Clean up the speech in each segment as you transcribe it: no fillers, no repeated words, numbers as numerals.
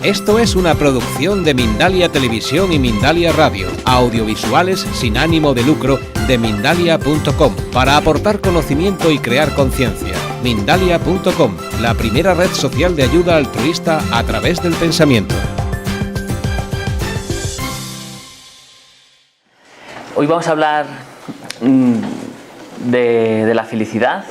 Esto es una producción de Mindalia Televisión y Mindalia Radio, audiovisuales sin ánimo de lucro de Mindalia.com, para aportar conocimiento y crear conciencia. Mindalia.com, la primera red social de ayuda altruista a través del pensamiento. Hoy vamos a hablar de la felicidad.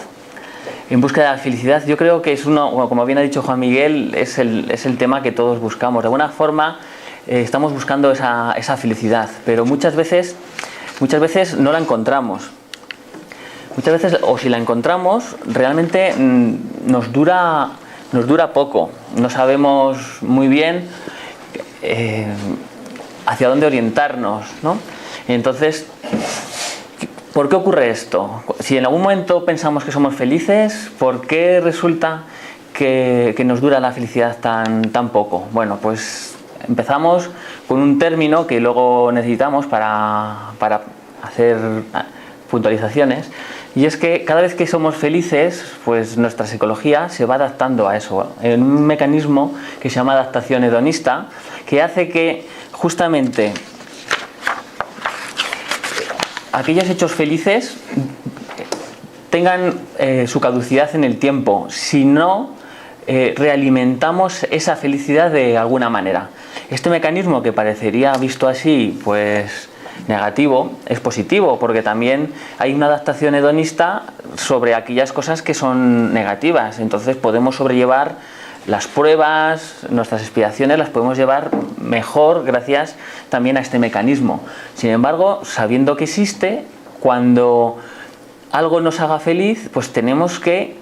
En busca de la felicidad, yo creo que es como bien ha dicho Juan Miguel, es el tema que todos buscamos. De alguna forma estamos buscando esa felicidad, pero muchas veces no la encontramos. Muchas veces, o si la encontramos, realmente nos dura poco. No sabemos muy bien hacia dónde orientarnos, ¿no? Entonces, ¿por qué ocurre esto? Si en algún momento pensamos que somos felices, ¿por qué resulta que nos dura la felicidad tan poco? Bueno, pues empezamos con un término que luego necesitamos para hacer puntualizaciones, y es que cada vez que somos felices, pues nuestra psicología se va adaptando a eso, en un mecanismo que se llama adaptación hedonista, que hace que justamente aquellos hechos felices tengan su caducidad en el tiempo, si no realimentamos esa felicidad de alguna manera. Este mecanismo, que parecería visto así pues negativo, es positivo, porque también hay una adaptación hedonista sobre aquellas cosas que son negativas. Entonces podemos sobrellevar las pruebas, nuestras expiaciones las podemos llevar mejor gracias también a este mecanismo. Sin embargo, sabiendo que existe, cuando algo nos haga feliz, pues tenemos que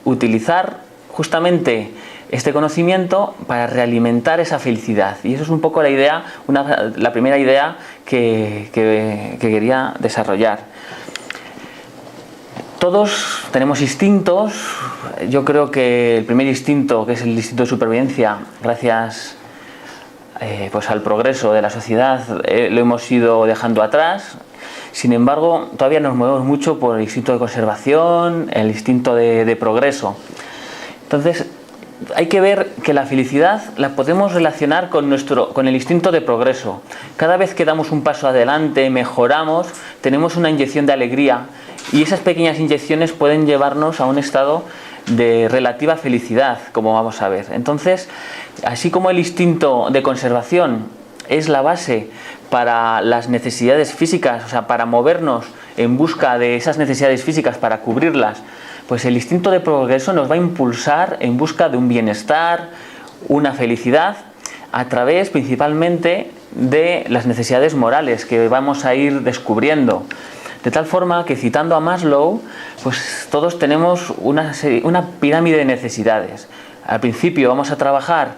utilizar justamente este conocimiento para realimentar esa felicidad. Y eso es un poco la idea, la primera idea que quería desarrollar. Todos tenemos instintos. Yo creo que el primer instinto, que es el instinto de supervivencia, gracias pues al progreso de la sociedad, lo hemos ido dejando atrás. Sin embargo, todavía nos movemos mucho por el instinto de conservación, el instinto de progreso. Entonces, hay que ver que la felicidad la podemos relacionar con el instinto de progreso. Cada vez que damos un paso adelante, mejoramos, tenemos una inyección de alegría, y esas pequeñas inyecciones pueden llevarnos a un estado de relativa felicidad, como vamos a ver. Entonces, así como el instinto de conservación es la base para las necesidades físicas, o sea, para movernos en busca de esas necesidades físicas, para cubrirlas, pues el instinto de progreso nos va a impulsar en busca de un bienestar, una felicidad, a través principalmente de las necesidades morales que vamos a ir descubriendo. De tal forma que, citando a Maslow, pues todos tenemos una pirámide de necesidades. Al principio vamos a trabajar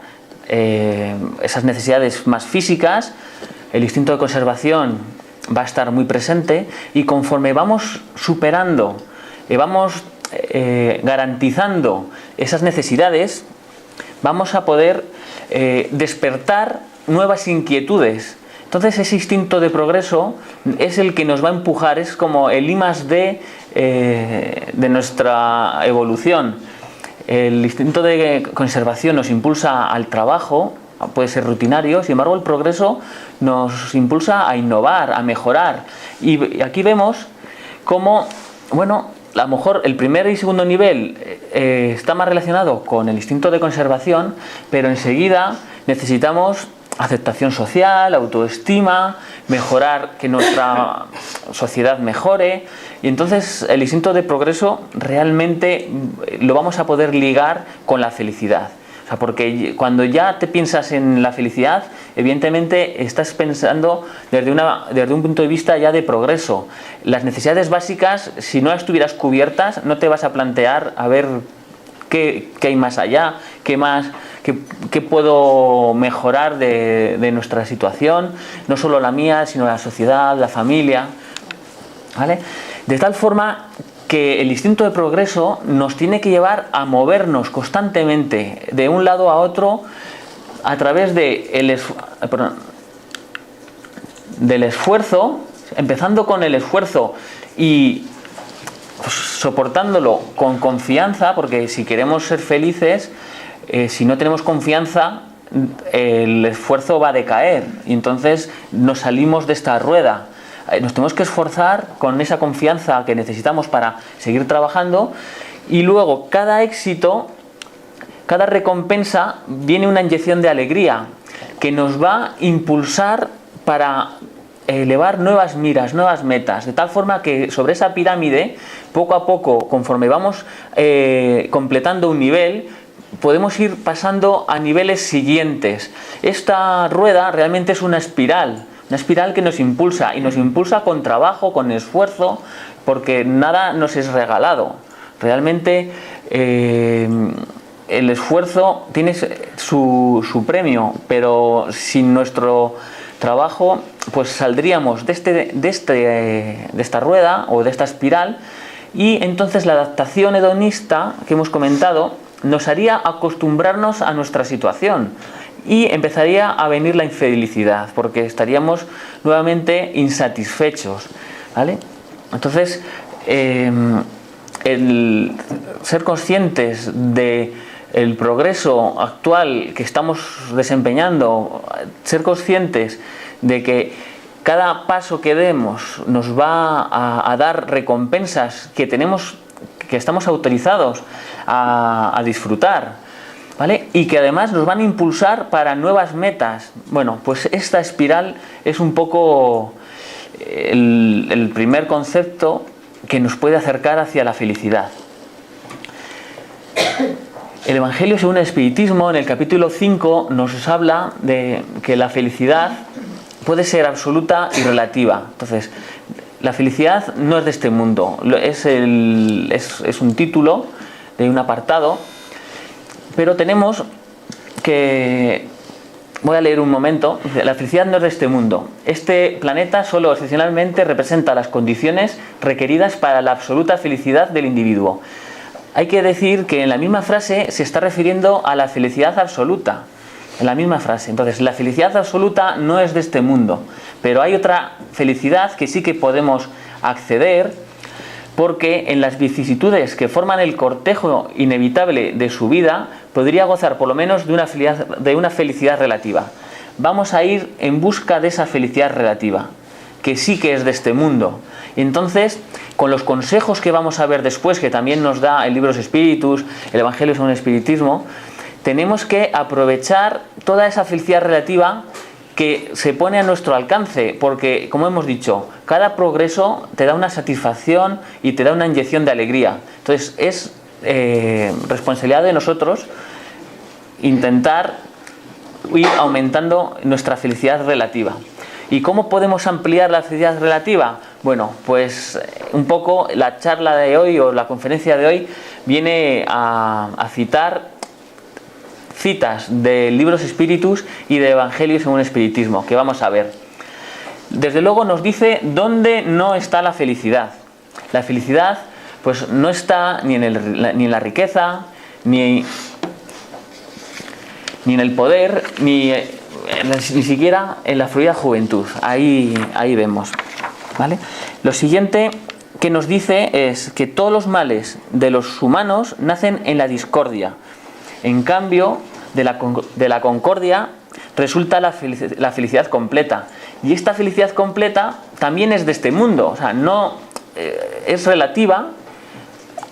esas necesidades más físicas, el instinto de conservación va a estar muy presente, y conforme vamos superando, vamos garantizando esas necesidades, vamos a poder despertar nuevas inquietudes. Entonces, ese instinto de progreso es el que nos va a empujar, es como el I+D de nuestra evolución. El instinto de conservación nos impulsa al trabajo, puede ser rutinario. Sin embargo, el progreso nos impulsa a innovar, a mejorar. Y aquí vemos cómo, bueno, a lo mejor el primer y segundo nivel está más relacionado con el instinto de conservación, pero enseguida necesitamos aceptación social, autoestima, mejorar, que nuestra sociedad mejore. Y entonces el instinto de progreso realmente lo vamos a poder ligar con la felicidad. O sea, porque cuando ya te piensas en la felicidad, evidentemente estás pensando desde un punto de vista ya de progreso. Las necesidades básicas, si no estuvieras cubiertas, no te vas a plantear a ver qué hay más allá, qué puedo mejorar de nuestra situación, no solo la mía, sino la sociedad, la familia, ¿vale? De tal forma que el instinto de progreso nos tiene que llevar a movernos constantemente de un lado a otro a través del esfuerzo, empezando con el esfuerzo y soportándolo con confianza, porque si queremos ser felices, si no tenemos confianza, el esfuerzo va a decaer y entonces nos salimos de esta rueda. Nos tenemos que esforzar con esa confianza que necesitamos para seguir trabajando, y luego cada éxito, cada recompensa, viene una inyección de alegría que nos va a impulsar para elevar nuevas miras, nuevas metas, de tal forma que sobre esa pirámide, poco a poco, conforme vamos completando un nivel, podemos ir pasando a niveles siguientes. Esta rueda realmente es una espiral que nos impulsa, y nos impulsa con trabajo, con esfuerzo, porque nada nos es regalado. Realmente el esfuerzo tiene su premio, pero sin nuestro trabajo pues saldríamos de esta rueda o de esta espiral, y entonces la adaptación hedonista que hemos comentado nos haría acostumbrarnos a nuestra situación y empezaría a venir la infelicidad, porque estaríamos nuevamente insatisfechos, ¿vale? Entonces, el ser conscientes de el progreso actual que estamos desempeñando, ser conscientes de que cada paso que demos nos va a dar recompensas que estamos autorizados a disfrutar, ¿vale? Y que además nos van a impulsar para nuevas metas. Bueno, pues esta espiral es un poco el primer concepto que nos puede acercar hacia la felicidad. El Evangelio según el Espiritismo, en el capítulo 5, nos habla de que la felicidad puede ser absoluta y relativa. Entonces, la felicidad no es de este mundo, es un título de un apartado, pero tenemos que... Voy a leer un momento. La felicidad no es de este mundo. Este planeta solo excepcionalmente representa las condiciones requeridas para la absoluta felicidad del individuo. Hay que decir que en la misma frase se está refiriendo a la felicidad absoluta. En la misma frase. Entonces, la felicidad absoluta no es de este mundo. Pero hay otra felicidad que sí que podemos acceder, porque en las vicisitudes que forman el cortejo inevitable de su vida, podría gozar por lo menos de una felicidad relativa. Vamos a ir en busca de esa felicidad relativa, que sí que es de este mundo. Y entonces, con los consejos que vamos a ver después, que también nos da el libro Los Espíritus, el Evangelio según el Espiritismo, tenemos que aprovechar toda esa felicidad relativa que se pone a nuestro alcance, porque, como hemos dicho, cada progreso te da una satisfacción y te da una inyección de alegría. Entonces, es responsabilidad de nosotros intentar ir aumentando nuestra felicidad relativa. ¿Y cómo podemos ampliar la felicidad relativa? Bueno, pues un poco la charla de hoy o la conferencia de hoy viene a citar citas de libros espíritus y de Evangelio según el Espiritismo, que vamos a ver. Desde luego nos dice dónde no está la felicidad. La felicidad pues no está ni en la riqueza, ni en el poder, ni siquiera en la fluida juventud. Ahí vemos, ¿vale? Lo siguiente que nos dice es que todos los males de los humanos nacen en la discordia. En cambio, de la concordia resulta la felicidad completa. Y esta felicidad completa también es de este mundo. O sea, no es relativa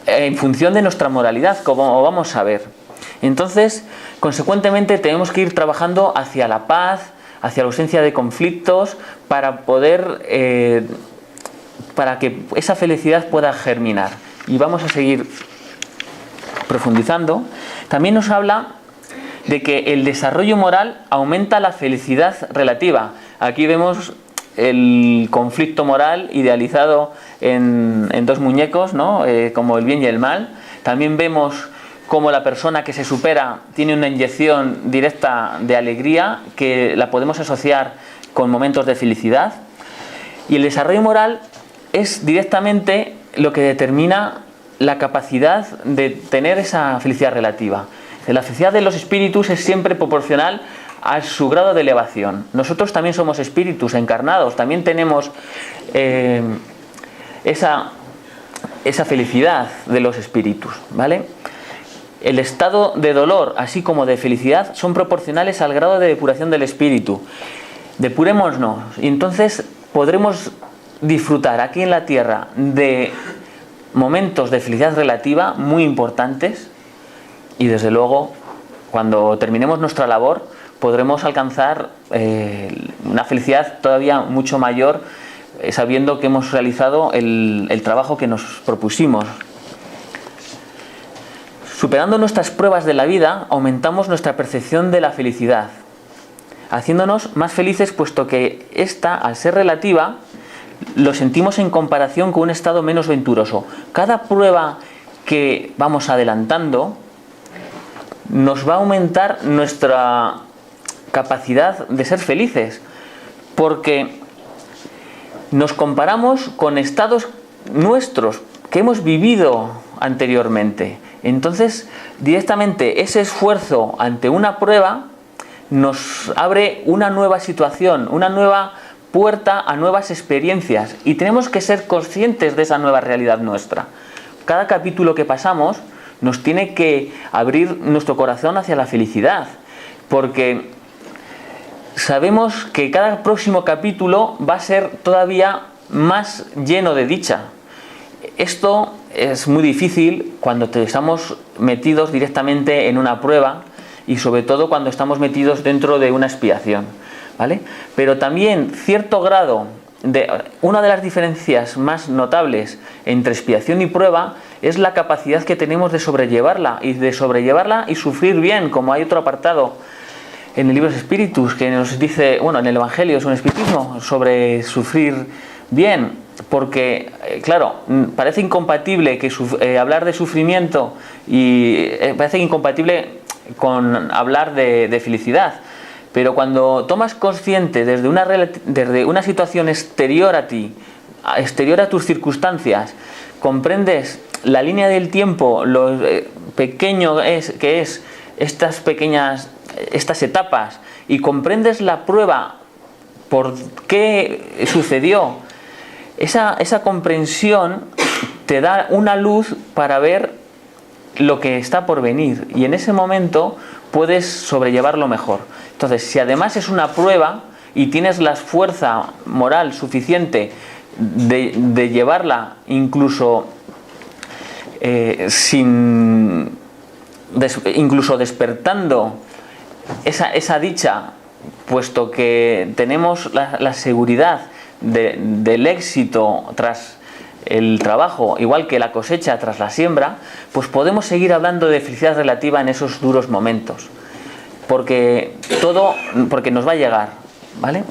en función de nuestra moralidad, como vamos a ver. Entonces, consecuentemente, tenemos que ir trabajando hacia la paz, hacia la ausencia de conflictos, para poder, para que esa felicidad pueda germinar. Y vamos a seguir profundizando. También nos habla de que el desarrollo moral aumenta la felicidad relativa. Aquí vemos el conflicto moral idealizado en dos muñecos, ¿no? Como el bien y el mal. También vemos cómo la persona que se supera tiene una inyección directa de alegría, que la podemos asociar con momentos de felicidad. Y el desarrollo moral es directamente lo que determina la capacidad de tener esa felicidad relativa. La felicidad de los espíritus es siempre proporcional a su grado de elevación. Nosotros también somos espíritus encarnados, también tenemos esa felicidad de los espíritus, ¿vale? el estado de dolor, así como de felicidad, son proporcionales al grado de depuración del espíritu. Depurémonos y entonces podremos disfrutar aquí en la tierra de momentos de felicidad relativa muy importantes, y desde luego cuando terminemos nuestra labor podremos alcanzar una felicidad todavía mucho mayor, sabiendo que hemos realizado el trabajo que nos propusimos. Superando nuestras pruebas de la vida, aumentamos nuestra percepción de la felicidad, haciéndonos más felices, puesto que esta, al ser relativa, lo sentimos en comparación con un estado menos venturoso. Cada prueba que vamos adelantando nos va a aumentar nuestra capacidad de ser felices, porque nos comparamos con estados nuestros que hemos vivido anteriormente. Entonces, directamente ese esfuerzo ante una prueba nos abre una nueva situación, una nueva puerta a nuevas experiencias, y tenemos que ser conscientes de esa nueva realidad nuestra. Cada capítulo que pasamos nos tiene que abrir nuestro corazón hacia la felicidad, porque sabemos que cada próximo capítulo va a ser todavía más lleno de dicha. Esto es muy difícil cuando estamos metidos directamente en una prueba, y sobre todo cuando estamos metidos dentro de una expiación, ¿vale? Pero también cierto grado una de las diferencias más notables entre expiación y prueba es la capacidad que tenemos de sobrellevarla y sufrir bien, como hay otro apartado en el libro de Espíritus que nos dice, bueno, en el Evangelio es un espiritismo sobre sufrir bien, porque claro, parece incompatible que hablar de sufrimiento y parece incompatible con hablar de felicidad. Pero cuando tomas consciente desde una situación exterior a ti, exterior a tus circunstancias, comprendes la línea del tiempo, lo pequeño que es estas etapas, y comprendes la prueba, por qué sucedió, esa comprensión te da una luz para ver lo que está por venir, y en ese momento puedes sobrellevarlo mejor. Entonces, si además es una prueba y tienes la fuerza moral suficiente de llevarla, incluso incluso despertando esa dicha, puesto que tenemos la seguridad del éxito tras el trabajo, igual que la cosecha tras la siembra, pues podemos seguir hablando de felicidad relativa en esos duros momentos, porque nos va a llegar, ¿vale?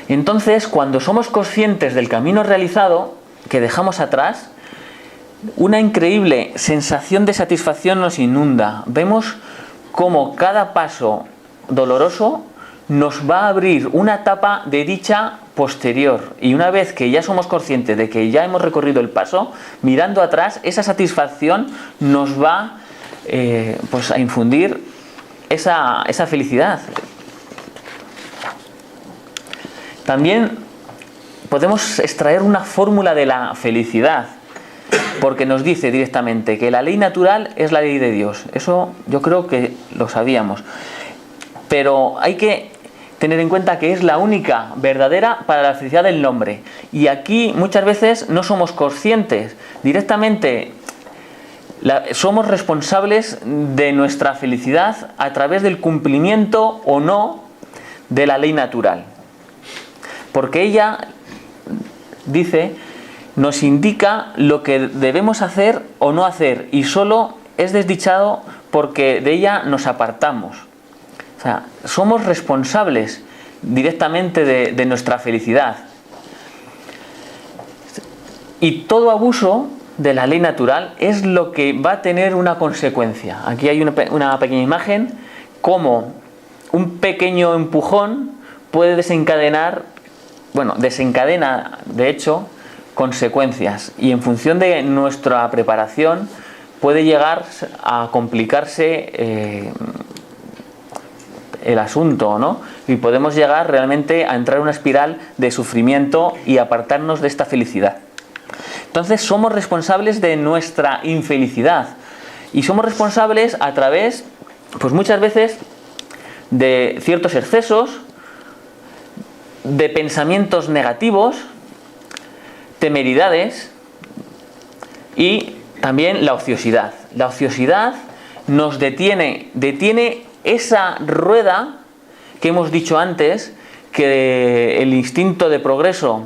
Entonces, cuando somos conscientes del camino realizado que dejamos atrás, una increíble sensación de satisfacción nos inunda. Vemos cómo cada paso doloroso nos va a abrir una etapa de dicha posterior, y una vez que ya somos conscientes de que ya hemos recorrido el paso, mirando atrás, esa satisfacción nos va pues a infundir esa felicidad. También podemos extraer una fórmula de la felicidad, porque nos dice directamente que la ley natural es la ley de Dios. Eso yo creo que lo sabíamos, pero hay que tener en cuenta que es la única verdadera para la felicidad del hombre, y aquí muchas veces no somos conscientes. Directamente somos responsables de nuestra felicidad a través del cumplimiento o no de la ley natural, porque ella, dice, nos indica lo que debemos hacer o no hacer, y solo es desdichado porque de ella nos apartamos. O sea, somos responsables directamente de nuestra felicidad. Y todo abuso de la ley natural es lo que va a tener una consecuencia. Aquí hay una pequeña imagen, como un pequeño empujón puede desencadena de hecho consecuencias, y en función de nuestra preparación puede llegar a complicarse el asunto, ¿no? Y podemos llegar realmente a entrar en una espiral de sufrimiento y apartarnos de esta felicidad. Entonces somos responsables de nuestra infelicidad, Y somos responsables a través, pues muchas veces, de ciertos excesos, de pensamientos negativos, temeridades y también la ociosidad. La ociosidad nos detiene esa rueda que hemos dicho antes, que el instinto de progreso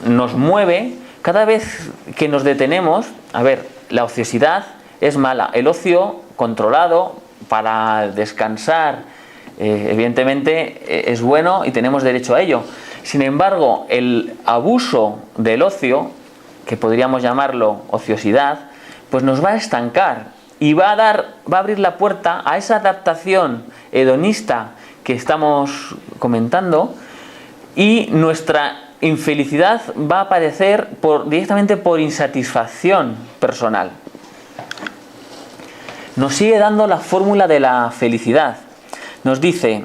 nos mueve. Cada vez que nos detenemos, a ver, la ociosidad es mala. El ocio controlado para descansar, evidentemente es bueno y tenemos derecho a ello. Sin embargo, el abuso del ocio, que podríamos llamarlo ociosidad, pues nos va a estancar y va a abrir la puerta a esa adaptación hedonista que estamos comentando, y nuestra infelicidad va a aparecer directamente por insatisfacción personal. Nos sigue dando la fórmula de la felicidad. Nos dice,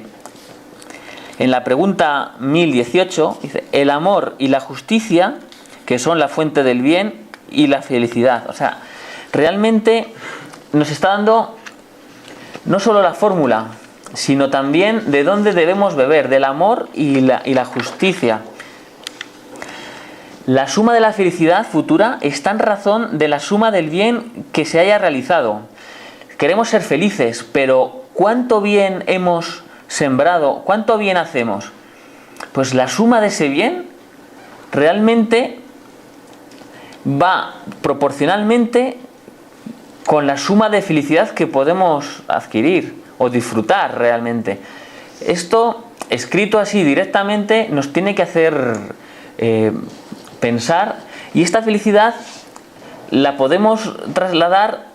en la pregunta 1018, dice, el amor y la justicia, que son la fuente del bien y la felicidad. O sea, realmente nos está dando no solo la fórmula, sino también de dónde debemos beber, del amor y la justicia. La suma de la felicidad futura está en razón de la suma del bien que se haya realizado. Queremos ser felices, pero ¿cuánto bien hemos sembrado? ¿Cuánto bien hacemos? Pues la suma de ese bien realmente va proporcionalmente con la suma de felicidad que podemos adquirir o disfrutar realmente. Esto, escrito así directamente, nos tiene que hacer pensar, y esta felicidad la podemos trasladar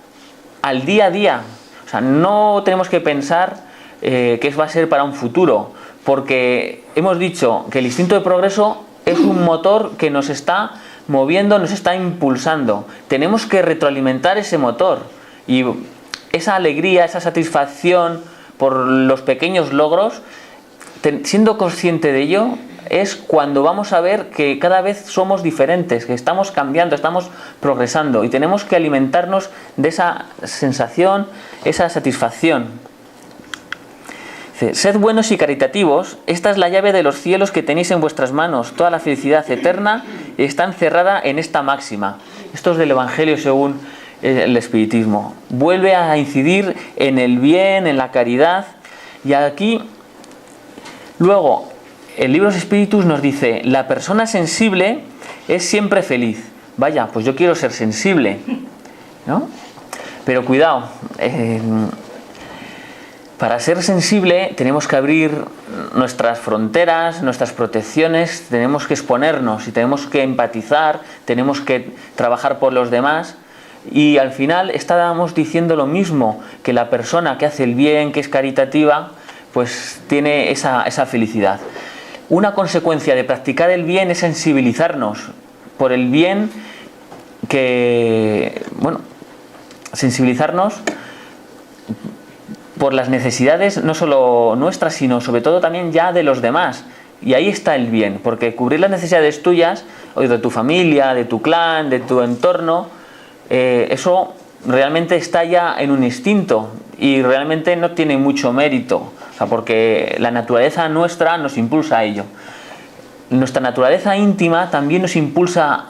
al día a día. O sea, no tenemos que pensar que va a ser para un futuro, porque hemos dicho que el instinto de progreso es un motor que nos está moviendo, nos está impulsando. Tenemos que retroalimentar ese motor, y esa alegría, esa satisfacción por los pequeños logros, siendo consciente de ello, es cuando vamos a ver que cada vez somos diferentes, que estamos cambiando, estamos progresando, y tenemos que alimentarnos de esa sensación, esa satisfacción. Dice, sed buenos y caritativos, esta es la llave de los cielos que tenéis en vuestras manos, toda la felicidad eterna está encerrada en esta máxima. Esto es del Evangelio según el espiritismo. Vuelve a incidir en el bien, en la caridad, y aquí luego el libro de los Espíritus nos dice, la persona sensible es siempre feliz. Vaya, pues yo quiero ser sensible, ¿no? Pero cuidado, para ser sensible tenemos que abrir nuestras fronteras, nuestras protecciones, tenemos que exponernos y tenemos que empatizar, tenemos que trabajar por los demás, y al final estábamos diciendo lo mismo, que la persona que hace el bien, que es caritativa, pues tiene esa felicidad. Una consecuencia de practicar el bien es sensibilizarnos por el bien sensibilizarnos por las necesidades no solo nuestras, sino sobre todo también ya de los demás. Y ahí está el bien, porque cubrir las necesidades tuyas, o de tu familia, de tu clan, de tu entorno, eso realmente está ya en un instinto y realmente no tiene mucho mérito. O sea, porque la naturaleza nuestra nos impulsa a ello. Nuestra naturaleza íntima también nos impulsa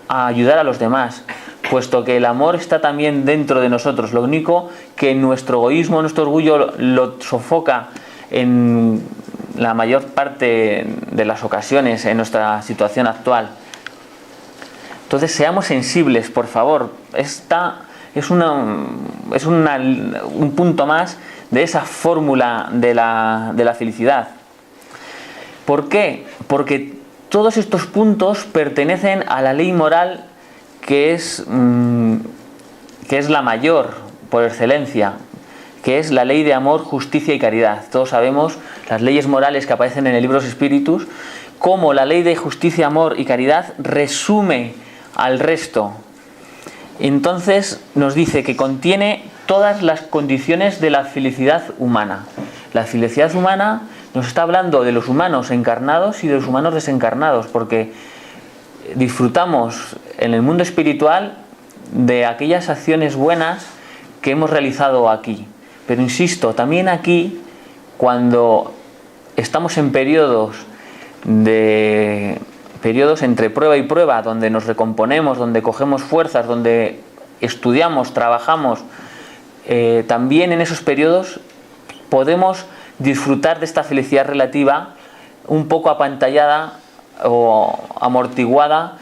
a ayudar a los demás, puesto que el amor está también dentro de nosotros. Lo único que nuestro egoísmo, nuestro orgullo lo sofoca en la mayor parte de las ocasiones en nuestra situación actual. Entonces seamos sensibles, por favor. Esta es un punto más de esa fórmula de la felicidad. ¿Por qué? Porque todos estos puntos pertenecen a la ley moral que es la mayor por excelencia, que es la ley de amor, justicia y caridad. Todos sabemos las leyes morales que aparecen en el libro de los Espíritus, cómo la ley de justicia, amor y caridad resume al resto. Entonces nos dice que contiene todas las condiciones de la felicidad humana. La felicidad humana nos está hablando de los humanos encarnados y de los humanos desencarnados, porque disfrutamos en el mundo espiritual de aquellas acciones buenas que hemos realizado aquí. Pero insisto, también aquí, cuando estamos en periodos entre prueba y prueba, donde nos recomponemos, donde cogemos fuerzas, donde estudiamos, trabajamos, también en esos periodos podemos disfrutar de esta felicidad relativa un poco apantallada o amortiguada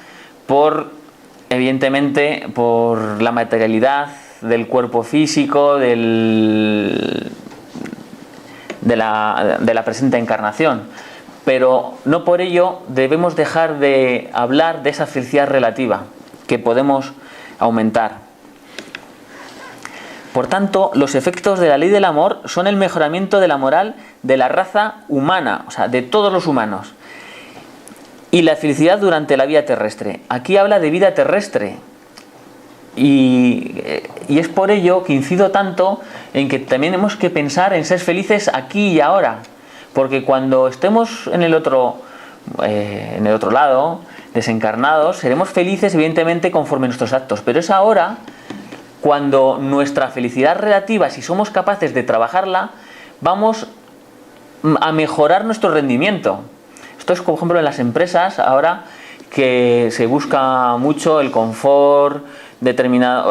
evidentemente por la materialidad del cuerpo físico, de la presente encarnación. Pero no por ello debemos dejar de hablar de esa felicidad relativa que podemos aumentar. Por tanto, los efectos de la ley del amor son el mejoramiento de la moral de la raza humana, o sea, de todos los humanos. Y la felicidad durante la vida terrestre. Aquí habla de vida terrestre. Y es por ello que incido tanto en que también tenemos que pensar en ser felices aquí y ahora. Porque cuando estemos en el otro lado, desencarnados, seremos felices evidentemente conforme a nuestros actos. Pero es ahora cuando nuestra felicidad relativa, si somos capaces de trabajarla, vamos a mejorar nuestro rendimiento. Esto es, por ejemplo, en las empresas, ahora que se busca mucho el confort,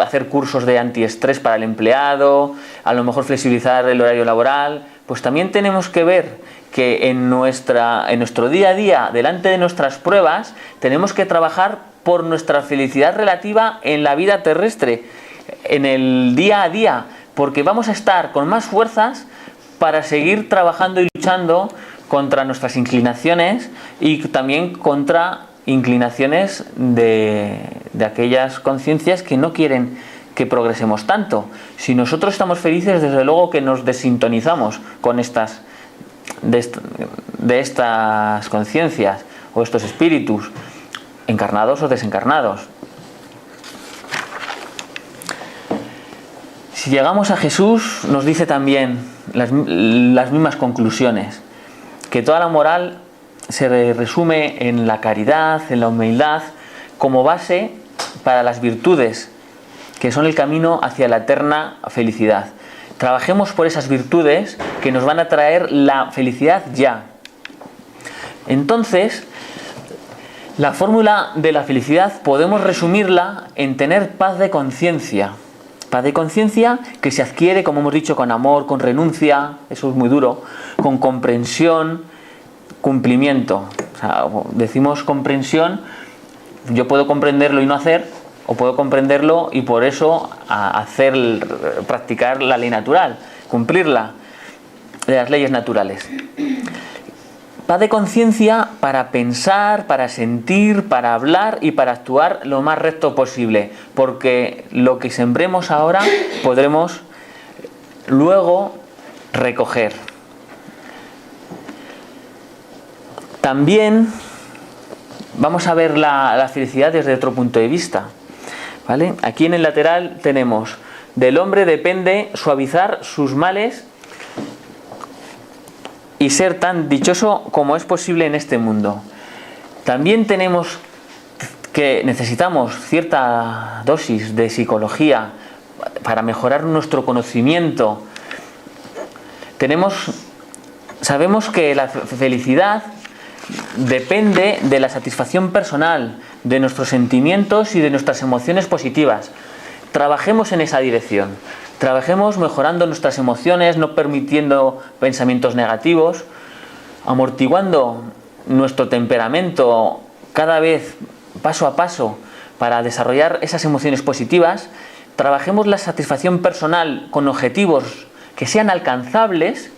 hacer cursos de antiestrés para el empleado, a lo mejor flexibilizar el horario laboral, pues también tenemos que ver que en nuestro día a día, delante de nuestras pruebas, tenemos que trabajar por nuestra felicidad relativa en la vida terrestre, en el día a día, porque vamos a estar con más fuerzas para seguir trabajando y luchando contra nuestras inclinaciones y también contra inclinaciones de aquellas conciencias que no quieren que progresemos tanto. Si nosotros estamos felices, desde luego que nos desintonizamos con estas conciencias o estos espíritus, encarnados o desencarnados. Si llegamos a Jesús, nos dice también las mismas conclusiones, que toda la moral se resume en la caridad, en la humildad, como base para las virtudes, que son el camino hacia la eterna felicidad. Trabajemos por esas virtudes que nos van a traer la felicidad ya. Entonces, la fórmula de la felicidad podemos resumirla en tener paz de conciencia. Paz de conciencia que se adquiere, como hemos dicho, con amor, con renuncia, eso es muy duro, con comprensión, cumplimiento. O sea, decimos comprensión, yo puedo comprenderlo y no hacer, o puedo comprenderlo y por eso practicar la ley natural, cumplirla, de las leyes naturales. Paz de conciencia para pensar, para sentir, para hablar y para actuar lo más recto posible, porque lo que sembremos ahora podremos luego recoger. También vamos a ver la felicidad desde otro punto de vista, ¿vale? Aquí en el lateral tenemos: del hombre depende suavizar sus males y ser tan dichoso como es posible en este mundo. También tenemos que necesitamos cierta dosis de psicología para mejorar nuestro conocimiento. Sabemos que la felicidad depende de la satisfacción personal, de nuestros sentimientos y de nuestras emociones positivas. Trabajemos en esa dirección. Trabajemos mejorando nuestras emociones, no permitiendo pensamientos negativos, amortiguando nuestro temperamento cada vez paso a paso para desarrollar esas emociones positivas. Trabajemos la satisfacción personal con objetivos que sean alcanzables,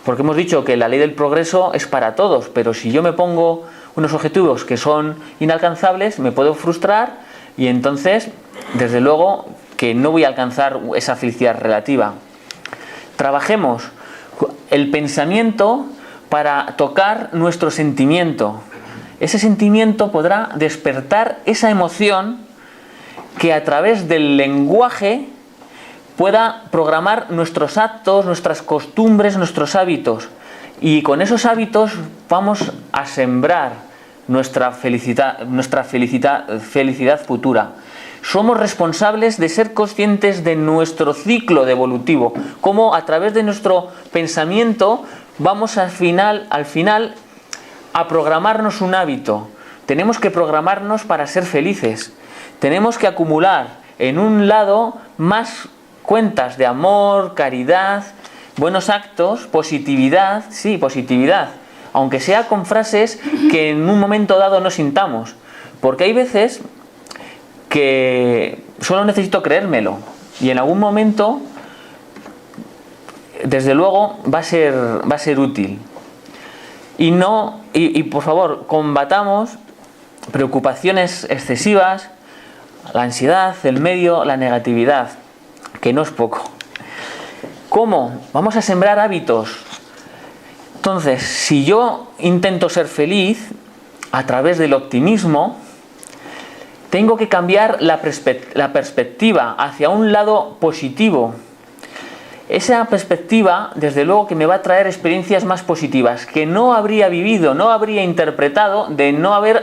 porque hemos dicho que la ley del progreso es para todos, pero si yo me pongo unos objetivos que son inalcanzables, me puedo frustrar y entonces, desde luego, que no voy a alcanzar esa felicidad relativa. Trabajemos el pensamiento para tocar nuestro sentimiento. Ese sentimiento podrá despertar esa emoción que a través del lenguaje pueda programar nuestros actos, nuestras costumbres, nuestros hábitos. Y con esos hábitos vamos a sembrar nuestra felicidad futura. somos responsables de ser conscientes de nuestro ciclo evolutivo, cómo a través de nuestro pensamiento vamos al final a programarnos un hábito. Tenemos que programarnos para ser felices. Tenemos que acumular en un lado más cuentas de amor, caridad, buenos actos, positividad, sí, positividad, aunque sea con frases que en un momento dado no sintamos, porque hay veces que solo necesito creérmelo y en algún momento, desde luego, va a ser útil. Y por favor, combatamos preocupaciones excesivas, la ansiedad, el medio, la negatividad, que no es poco. ¿Cómo? Vamos a sembrar hábitos. Entonces, si yo intento ser feliz a través del optimismo, tengo que cambiar la perspectiva hacia un lado positivo. Esa perspectiva, desde luego, que me va a traer experiencias más positivas, que no habría vivido, no habría interpretado de no haber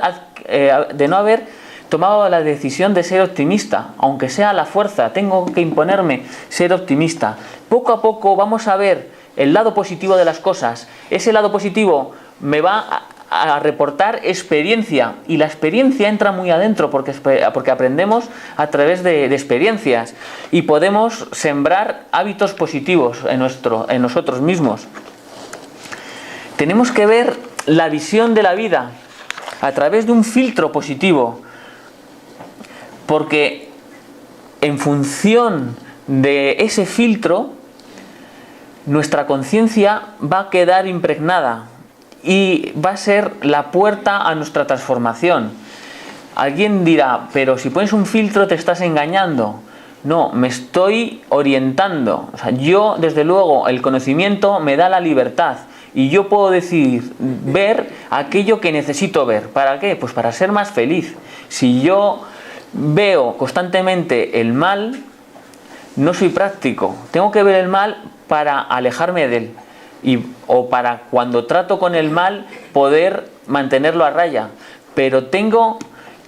tomado la decisión de ser optimista, aunque sea a la fuerza, tengo que imponerme ser optimista. Poco a poco vamos a ver el lado positivo de las cosas. Ese lado positivo me va a reportar experiencia, y la experiencia entra muy adentro porque aprendemos a través de experiencias y podemos sembrar hábitos positivos en nosotros mismos. Tenemos que ver la visión de la vida a través de un filtro positivo, porque en función de ese filtro nuestra conciencia va a quedar impregnada y va a ser la puerta a nuestra transformación. Alguien dirá, pero si pones un filtro te estás engañando. No, me estoy orientando. O sea, yo, desde luego, el conocimiento me da la libertad y yo puedo decidir ver aquello que necesito ver. ¿Para qué? Pues para ser más feliz. Si yo veo constantemente el mal, no soy práctico. Tengo que ver el mal para alejarme de él. O para, cuando trato con el mal, poder mantenerlo a raya. Pero tengo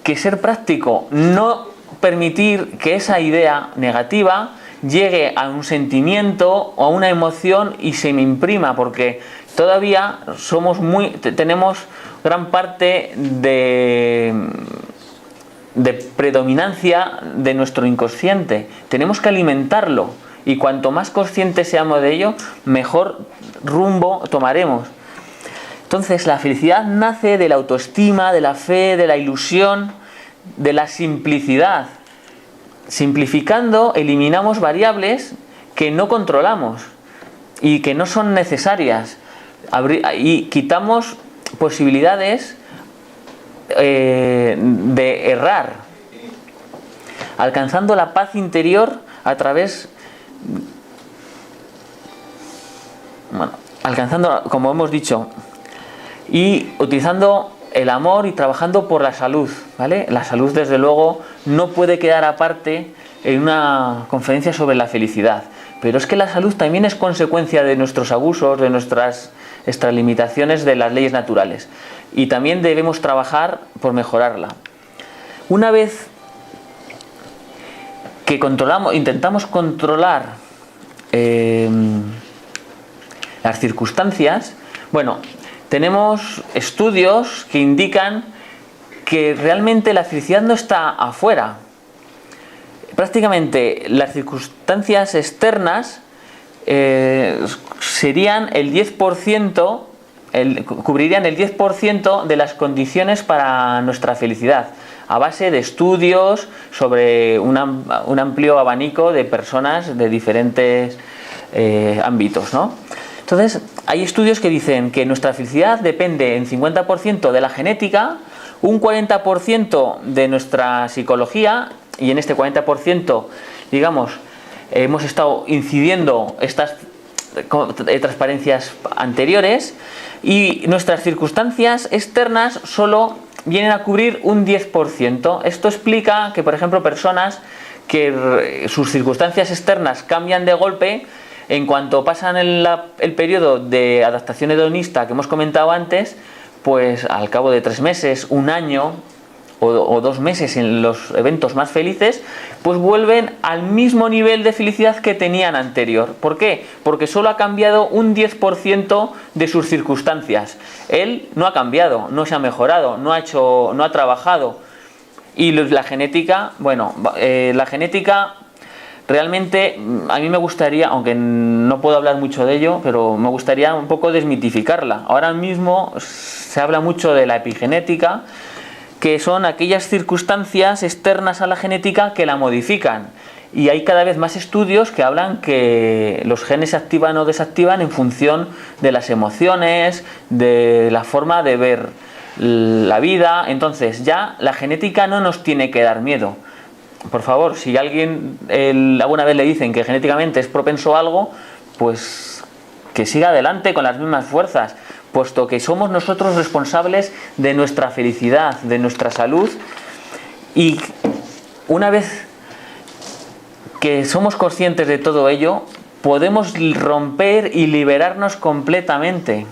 que ser práctico, no permitir que esa idea negativa llegue a un sentimiento o a una emoción y se me imprima, porque todavía tenemos gran parte de predominancia de nuestro inconsciente. Tenemos que alimentarlo. Y cuanto más conscientes seamos de ello, mejor rumbo tomaremos. Entonces, la felicidad nace de la autoestima, de la fe, de la ilusión, de la simplicidad. Simplificando, eliminamos variables que no controlamos y que no son necesarias. Y quitamos posibilidades de errar, alcanzando la paz interior a través... alcanzando, como hemos dicho, y utilizando el amor y trabajando por la salud, ¿vale? La salud, desde luego, no puede quedar aparte en una conferencia sobre la felicidad, pero es que la salud también es consecuencia de nuestros abusos, de nuestras extralimitaciones de las leyes naturales, y también debemos trabajar por mejorarla. Una vez que intentamos controlar las circunstancias, bueno, tenemos estudios que indican que realmente la felicidad no está afuera. Prácticamente las circunstancias externas serían el 10%, cubrirían el 10% de las condiciones para nuestra felicidad, a base de estudios sobre un amplio abanico de personas de diferentes ámbitos, ¿no? Entonces, hay estudios que dicen que nuestra felicidad depende en 50% de la genética, un 40% de nuestra psicología, y en este 40%, digamos, hemos estado incidiendo estas transparencias anteriores, y nuestras circunstancias externas solo vienen a cubrir un 10%. Esto explica que, por ejemplo, personas que sus circunstancias externas cambian de golpe, en cuanto pasan el periodo de adaptación hedonista que hemos comentado antes, pues al cabo de 3 meses, un año, o 2 meses en los eventos más felices, pues vuelven al mismo nivel de felicidad que tenían anterior. ¿Por qué? Porque solo ha cambiado un 10% de sus circunstancias. Él no ha cambiado, no se ha mejorado, no ha trabajado. Y la genética, bueno, la genética realmente a mí me gustaría, aunque no puedo hablar mucho de ello, pero me gustaría un poco desmitificarla. Ahora mismo se habla mucho de la epigenética, que son aquellas circunstancias externas a la genética que la modifican. Y hay cada vez más estudios que hablan que los genes se activan o desactivan en función de las emociones, de la forma de ver la vida. Entonces ya la genética no nos tiene que dar miedo. Por favor, si alguien alguna vez le dicen que genéticamente es propenso a algo, pues que siga adelante con las mismas fuerzas, puesto que somos nosotros responsables de nuestra felicidad, de nuestra salud. Y una vez que somos conscientes de todo ello, podemos romper y liberarnos completamente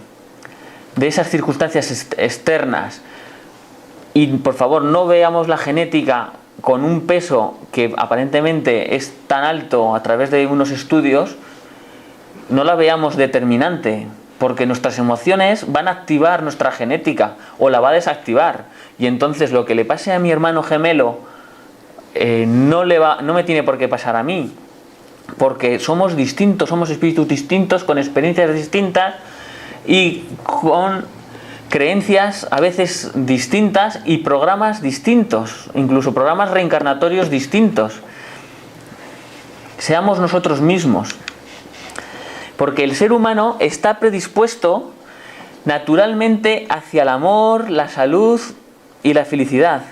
de esas circunstancias externas. Y por favor, no veamos la genética con un peso que aparentemente es tan alto a través de unos estudios, no la veamos determinante, porque nuestras emociones van a activar nuestra genética o la va a desactivar. Y entonces lo que le pase a mi hermano gemelo no me tiene por qué pasar a mí, porque somos distintos, somos espíritus distintos, con experiencias distintas y con creencias a veces distintas y programas distintos, incluso programas reencarnatorios distintos. Seamos nosotros mismos, porque el ser humano está predispuesto naturalmente hacia el amor, la salud y la felicidad.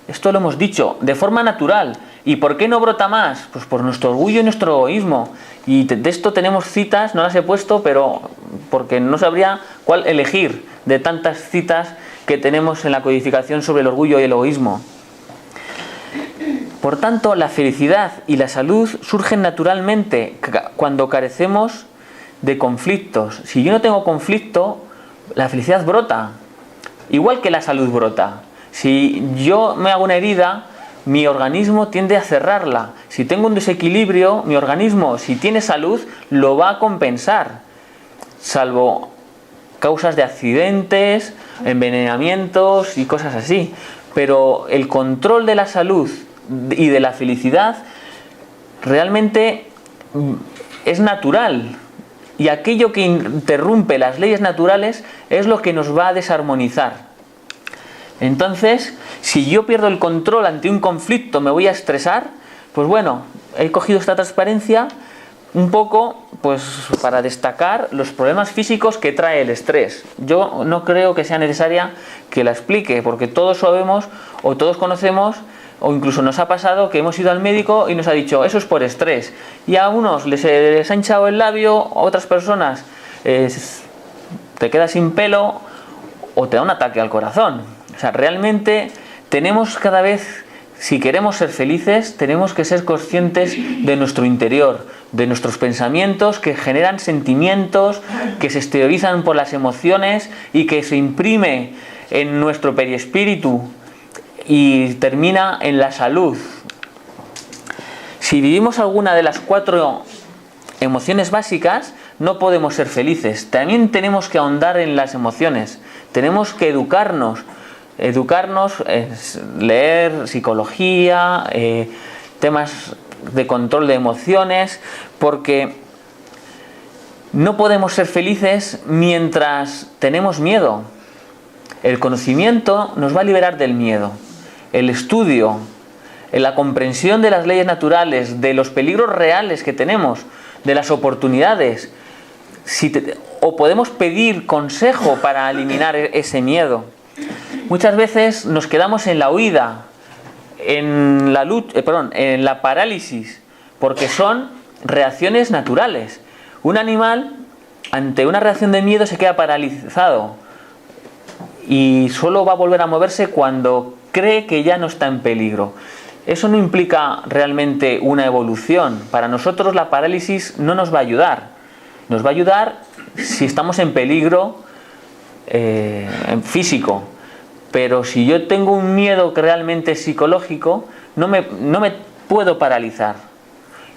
Esto lo hemos dicho, de forma natural. ¿Y por qué no brota más? Pues por nuestro orgullo y nuestro egoísmo. Y de esto tenemos citas, no las he puesto, pero porque no sabría cuál elegir de tantas citas que tenemos en la codificación sobre el orgullo y el egoísmo. Por tanto, la felicidad y la salud surgen naturalmente cuando carecemos de conflictos. Si yo no tengo conflicto, la felicidad brota, igual que la salud brota. Si yo me hago una herida, mi organismo tiende a cerrarla. Si tengo un desequilibrio, mi organismo, si tiene salud, lo va a compensar, salvo causas de accidentes, envenenamientos y cosas así. Pero el control de la salud y de la felicidad realmente es natural. Y aquello que interrumpe las leyes naturales es lo que nos va a desarmonizar. Entonces, si yo pierdo el control ante un conflicto, me voy a estresar, pues bueno, he cogido esta transparencia un poco pues para destacar los problemas físicos que trae el estrés. Yo no creo que sea necesaria que la explique, porque todos sabemos o todos conocemos, o incluso nos ha pasado que hemos ido al médico y nos ha dicho eso es por estrés, y a unos les ha hinchado el labio, a otras personas te quedas sin pelo o te da un ataque al corazón. O sea, realmente tenemos cada vez, si queremos ser felices, tenemos que ser conscientes de nuestro interior, de nuestros pensamientos que generan sentimientos, que se exteriorizan por las emociones y que se imprime en nuestro perispíritu y termina en la salud. Si vivimos alguna de las 4 emociones básicas, no podemos ser felices. También tenemos que ahondar en las emociones, tenemos que educarnos, leer psicología, temas de control de emociones, porque no podemos ser felices mientras tenemos miedo. El conocimiento nos va a liberar del miedo. El estudio, la comprensión de las leyes naturales, de los peligros reales que tenemos, de las oportunidades, o podemos pedir consejo para eliminar ese miedo. Muchas veces nos quedamos en la huida, en la parálisis, porque son reacciones naturales. Un animal, ante una reacción de miedo, se queda paralizado y solo va a volver a moverse cuando cree que ya no está en peligro. Eso no implica realmente una evolución. Para nosotros la parálisis no nos va a ayudar. Nos va a ayudar si estamos en peligro físico. Pero si yo tengo un miedo que realmente es psicológico, no me puedo paralizar.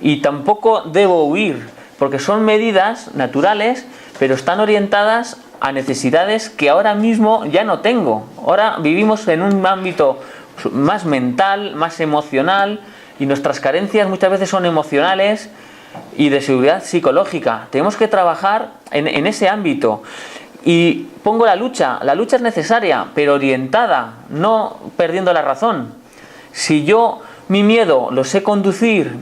Y tampoco debo huir, porque son medidas naturales, pero están orientadas a necesidades que ahora mismo ya no tengo. Ahora vivimos en un ámbito más mental, más emocional, y nuestras carencias muchas veces son emocionales y de seguridad psicológica. Tenemos que trabajar en ese ámbito. Y pongo la lucha es necesaria, pero orientada, no perdiendo la razón. Si yo mi miedo lo sé conducir,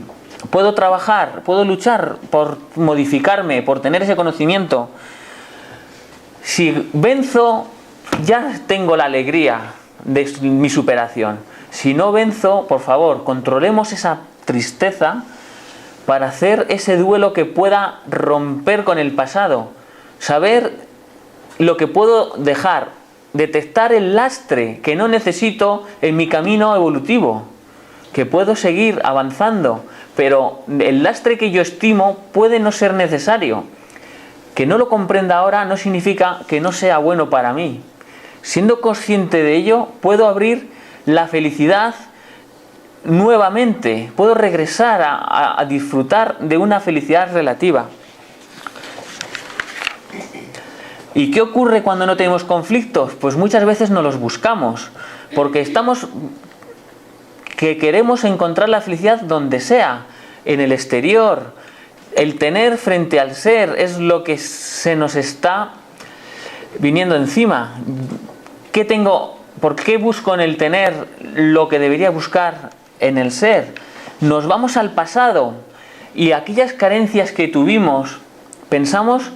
puedo trabajar, puedo luchar por modificarme, por tener ese conocimiento. Si venzo, ya tengo la alegría de mi superación. Si no venzo, por favor, controlemos esa tristeza para hacer ese duelo que pueda romper con el pasado. Saber lo que puedo dejar, detectar el lastre que no necesito en mi camino evolutivo, que puedo seguir avanzando, pero el lastre que yo estimo puede no ser necesario. Que no lo comprenda ahora no significa que no sea bueno para mí. Siendo consciente de ello, puedo abrir la felicidad nuevamente, puedo regresar a disfrutar de una felicidad relativa. ¿Y qué ocurre cuando no tenemos conflictos? Pues muchas veces no los buscamos, porque queremos encontrar la felicidad donde sea, en el exterior. El tener frente al ser es lo que se nos está viniendo encima. ¿Qué tengo? ¿Por qué busco en el tener lo que debería buscar en el ser? Nos vamos al pasado y aquellas carencias que tuvimos, pensamos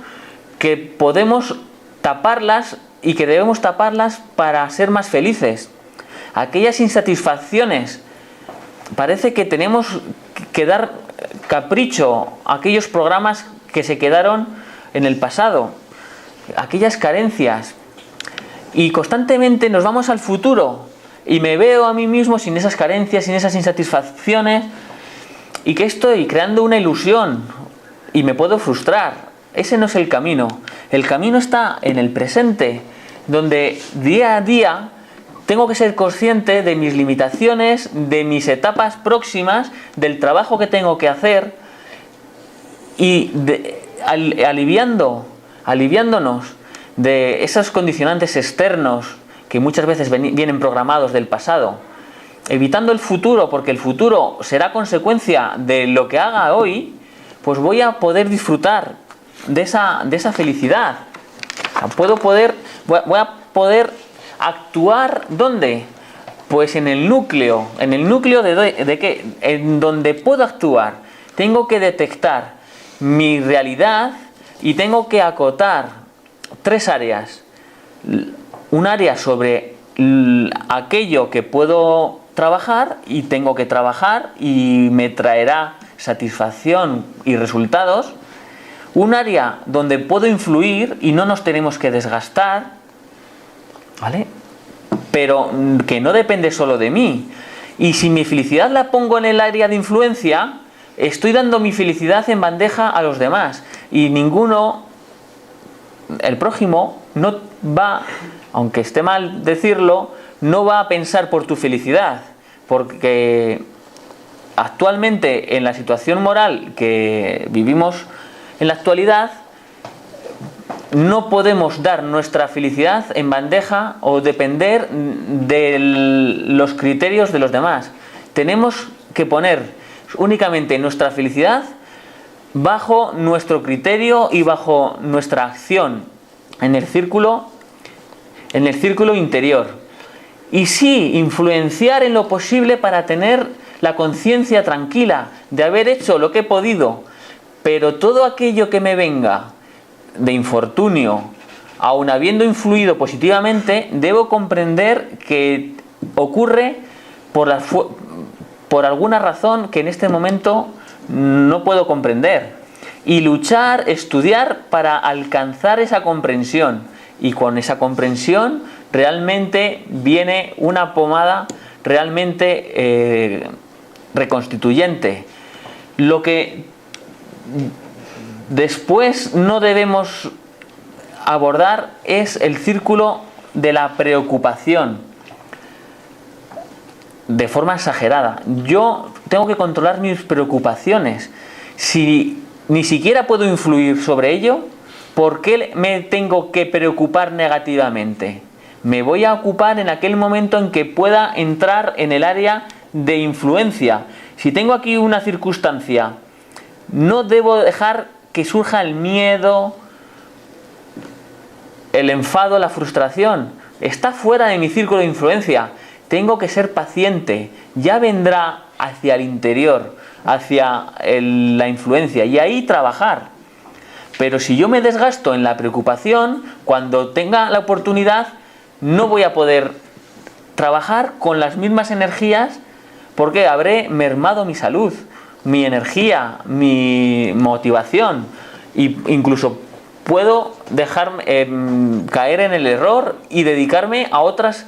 que podemos taparlas y que debemos taparlas para ser más felices. Aquellas insatisfacciones, parece que tenemos que dar capricho a aquellos programas que se quedaron en el pasado, aquellas carencias, y constantemente nos vamos al futuro y me veo a mí mismo sin esas carencias, sin esas insatisfacciones, y que estoy creando una ilusión y me puedo frustrar. Ese no es el camino. El camino está en el presente, donde día a día tengo que ser consciente de mis limitaciones, de mis etapas próximas, del trabajo que tengo que hacer, y aliviándonos de esos condicionantes externos que muchas veces vienen programados del pasado, evitando el futuro, porque el futuro será consecuencia de lo que haga hoy, pues voy a poder disfrutar de esa felicidad. Voy a poder actuar, ¿dónde? Pues en el núcleo de qué, en donde puedo actuar. Tengo que detectar mi realidad y tengo que acotar 3 áreas. Un área sobre aquello que puedo trabajar y tengo que trabajar y me traerá satisfacción y resultados. Un área donde puedo influir y no nos tenemos que desgastar, ¿vale? Pero que no depende solo de mí. Y si mi felicidad la pongo en el área de influencia, estoy dando mi felicidad en bandeja a los demás. Y el prójimo, no va, aunque esté mal decirlo, no va a pensar por tu felicidad. Porque actualmente, en la situación moral que vivimos en la actualidad, no podemos dar nuestra felicidad en bandeja o depender de los criterios de los demás. Tenemos que poner únicamente nuestra felicidad bajo nuestro criterio y bajo nuestra acción en el círculo interior. Y sí, influenciar en lo posible para tener la conciencia tranquila de haber hecho lo que he podido, pero todo aquello que me venga de infortunio, aun habiendo influido positivamente, debo comprender que ocurre por alguna razón que en este momento no puedo comprender, y luchar, estudiar para alcanzar esa comprensión, y con esa comprensión realmente viene una pomada realmente reconstituyente. Lo que después no debemos abordar es el círculo de la preocupación de forma exagerada. Yo tengo que controlar mis preocupaciones. Si ni siquiera puedo influir sobre ello, ¿por qué me tengo que preocupar negativamente? Me voy a ocupar en aquel momento en que pueda entrar en el área de influencia. Si tengo aquí una circunstancia, no debo dejar que surja el miedo, el enfado, la frustración. Está fuera de mi círculo de influencia. Tengo que ser paciente. Ya vendrá hacia el interior, hacia la influencia, y ahí trabajar. Pero si yo me desgasto en la preocupación, cuando tenga la oportunidad, no voy a poder trabajar con las mismas energías, porque habré mermado mi salud, mi energía, mi motivación, e incluso puedo dejarme caer en el error y dedicarme a otras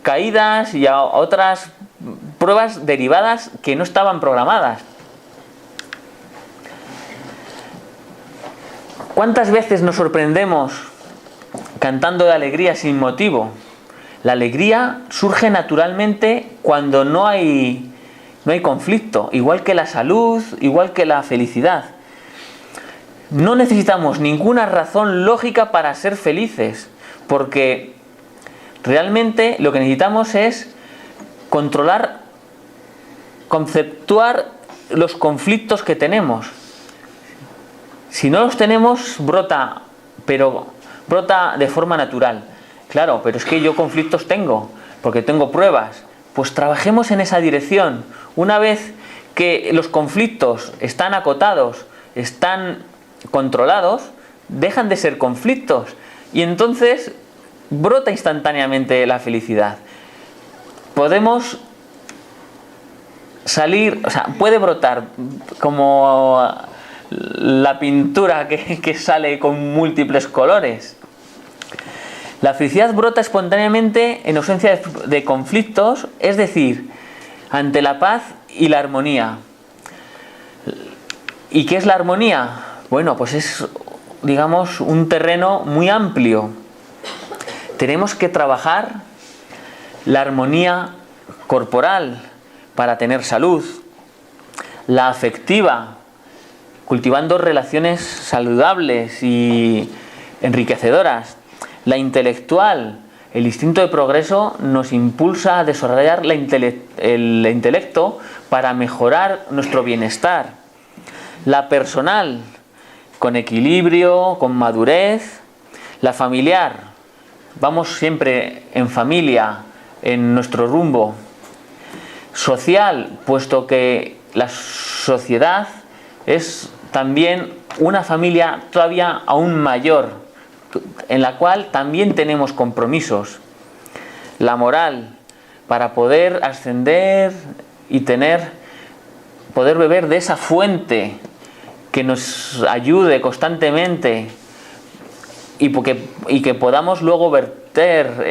caídas y a otras pruebas derivadas que no estaban programadas. ¿Cuántas veces nos sorprendemos cantando de alegría sin motivo? La alegría surge naturalmente cuando no hay conflicto, igual que la salud, igual que la felicidad. No necesitamos ninguna razón lógica para ser felices, porque realmente lo que necesitamos es conceptuar los conflictos que tenemos. Si no los tenemos, brota de forma natural. Claro, pero es que yo conflictos tengo, porque tengo pruebas. Pues trabajemos en esa dirección. Una vez que los conflictos están acotados, están controlados, dejan de ser conflictos y entonces brota instantáneamente la felicidad. Podemos salir, o sea, puede brotar como la pintura que sale con múltiples colores. La felicidad brota espontáneamente en ausencia de conflictos, es decir, ante la paz y la armonía. ¿Y qué es la armonía? Bueno, pues es, digamos, un terreno muy amplio. Tenemos que trabajar la armonía corporal para tener salud, la afectiva, cultivando relaciones saludables y enriquecedoras, la intelectual. El instinto de progreso nos impulsa a desarrollar el intelecto para mejorar nuestro bienestar. La personal, con equilibrio, con madurez. La familiar, vamos siempre en familia, en nuestro rumbo. Social, puesto que la sociedad es también una familia todavía aún mayor, en la cual también tenemos compromisos. La moral, para poder ascender y poder beber de esa fuente que nos ayude constantemente y que podamos luego verter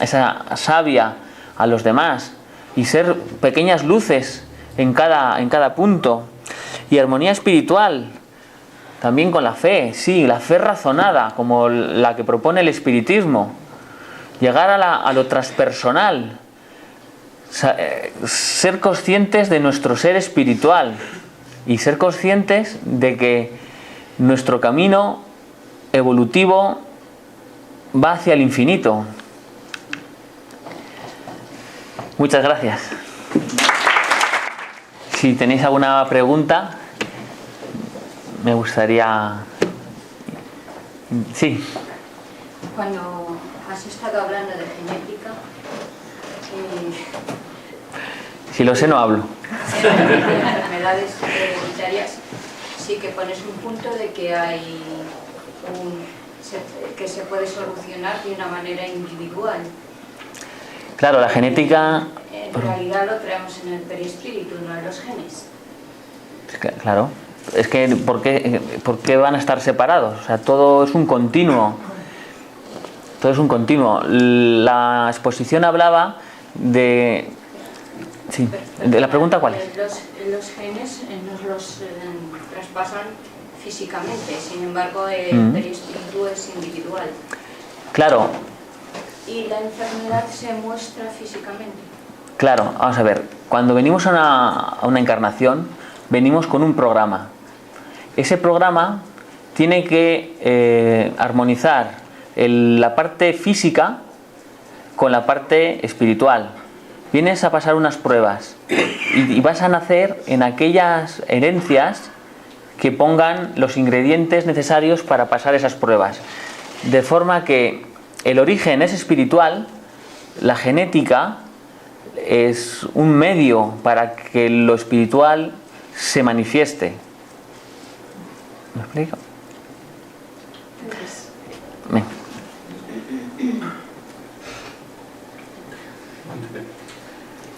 esa savia a los demás y ser pequeñas luces en cada punto. Y armonía espiritual, también con la fe, sí, la fe razonada, como la que propone el espiritismo. Llegar a lo transpersonal, ser conscientes de nuestro ser espiritual y ser conscientes de que nuestro camino evolutivo va hacia el infinito. Muchas gracias. Si tenéis alguna pregunta, me gustaría... Sí. Cuando has estado hablando de genética... Si lo sé, no hablo. De enfermedades hereditarias, sí que pones un punto de que que se puede solucionar de una manera individual. Claro, la genética... En realidad lo traemos en el perispíritu, no en los genes. Claro. Es que, ¿por qué van a estar separados? O sea, todo es un continuo. Todo es un continuo. La exposición hablaba de... Sí. ¿De la pregunta cuál es? Los genes nos los traspasan físicamente, sin embargo el perispíritu es individual. Claro. Y la enfermedad se muestra físicamente. Claro, vamos a ver, cuando venimos a una encarnación, venimos con un programa. Ese programa tiene que armonizar la parte física con la parte espiritual. Vienes a pasar unas pruebas y vas a nacer en aquellas herencias que pongan los ingredientes necesarios para pasar esas pruebas. De forma que el origen es espiritual, la genética es un medio para que lo espiritual se manifieste. ¿Me explico? Bien.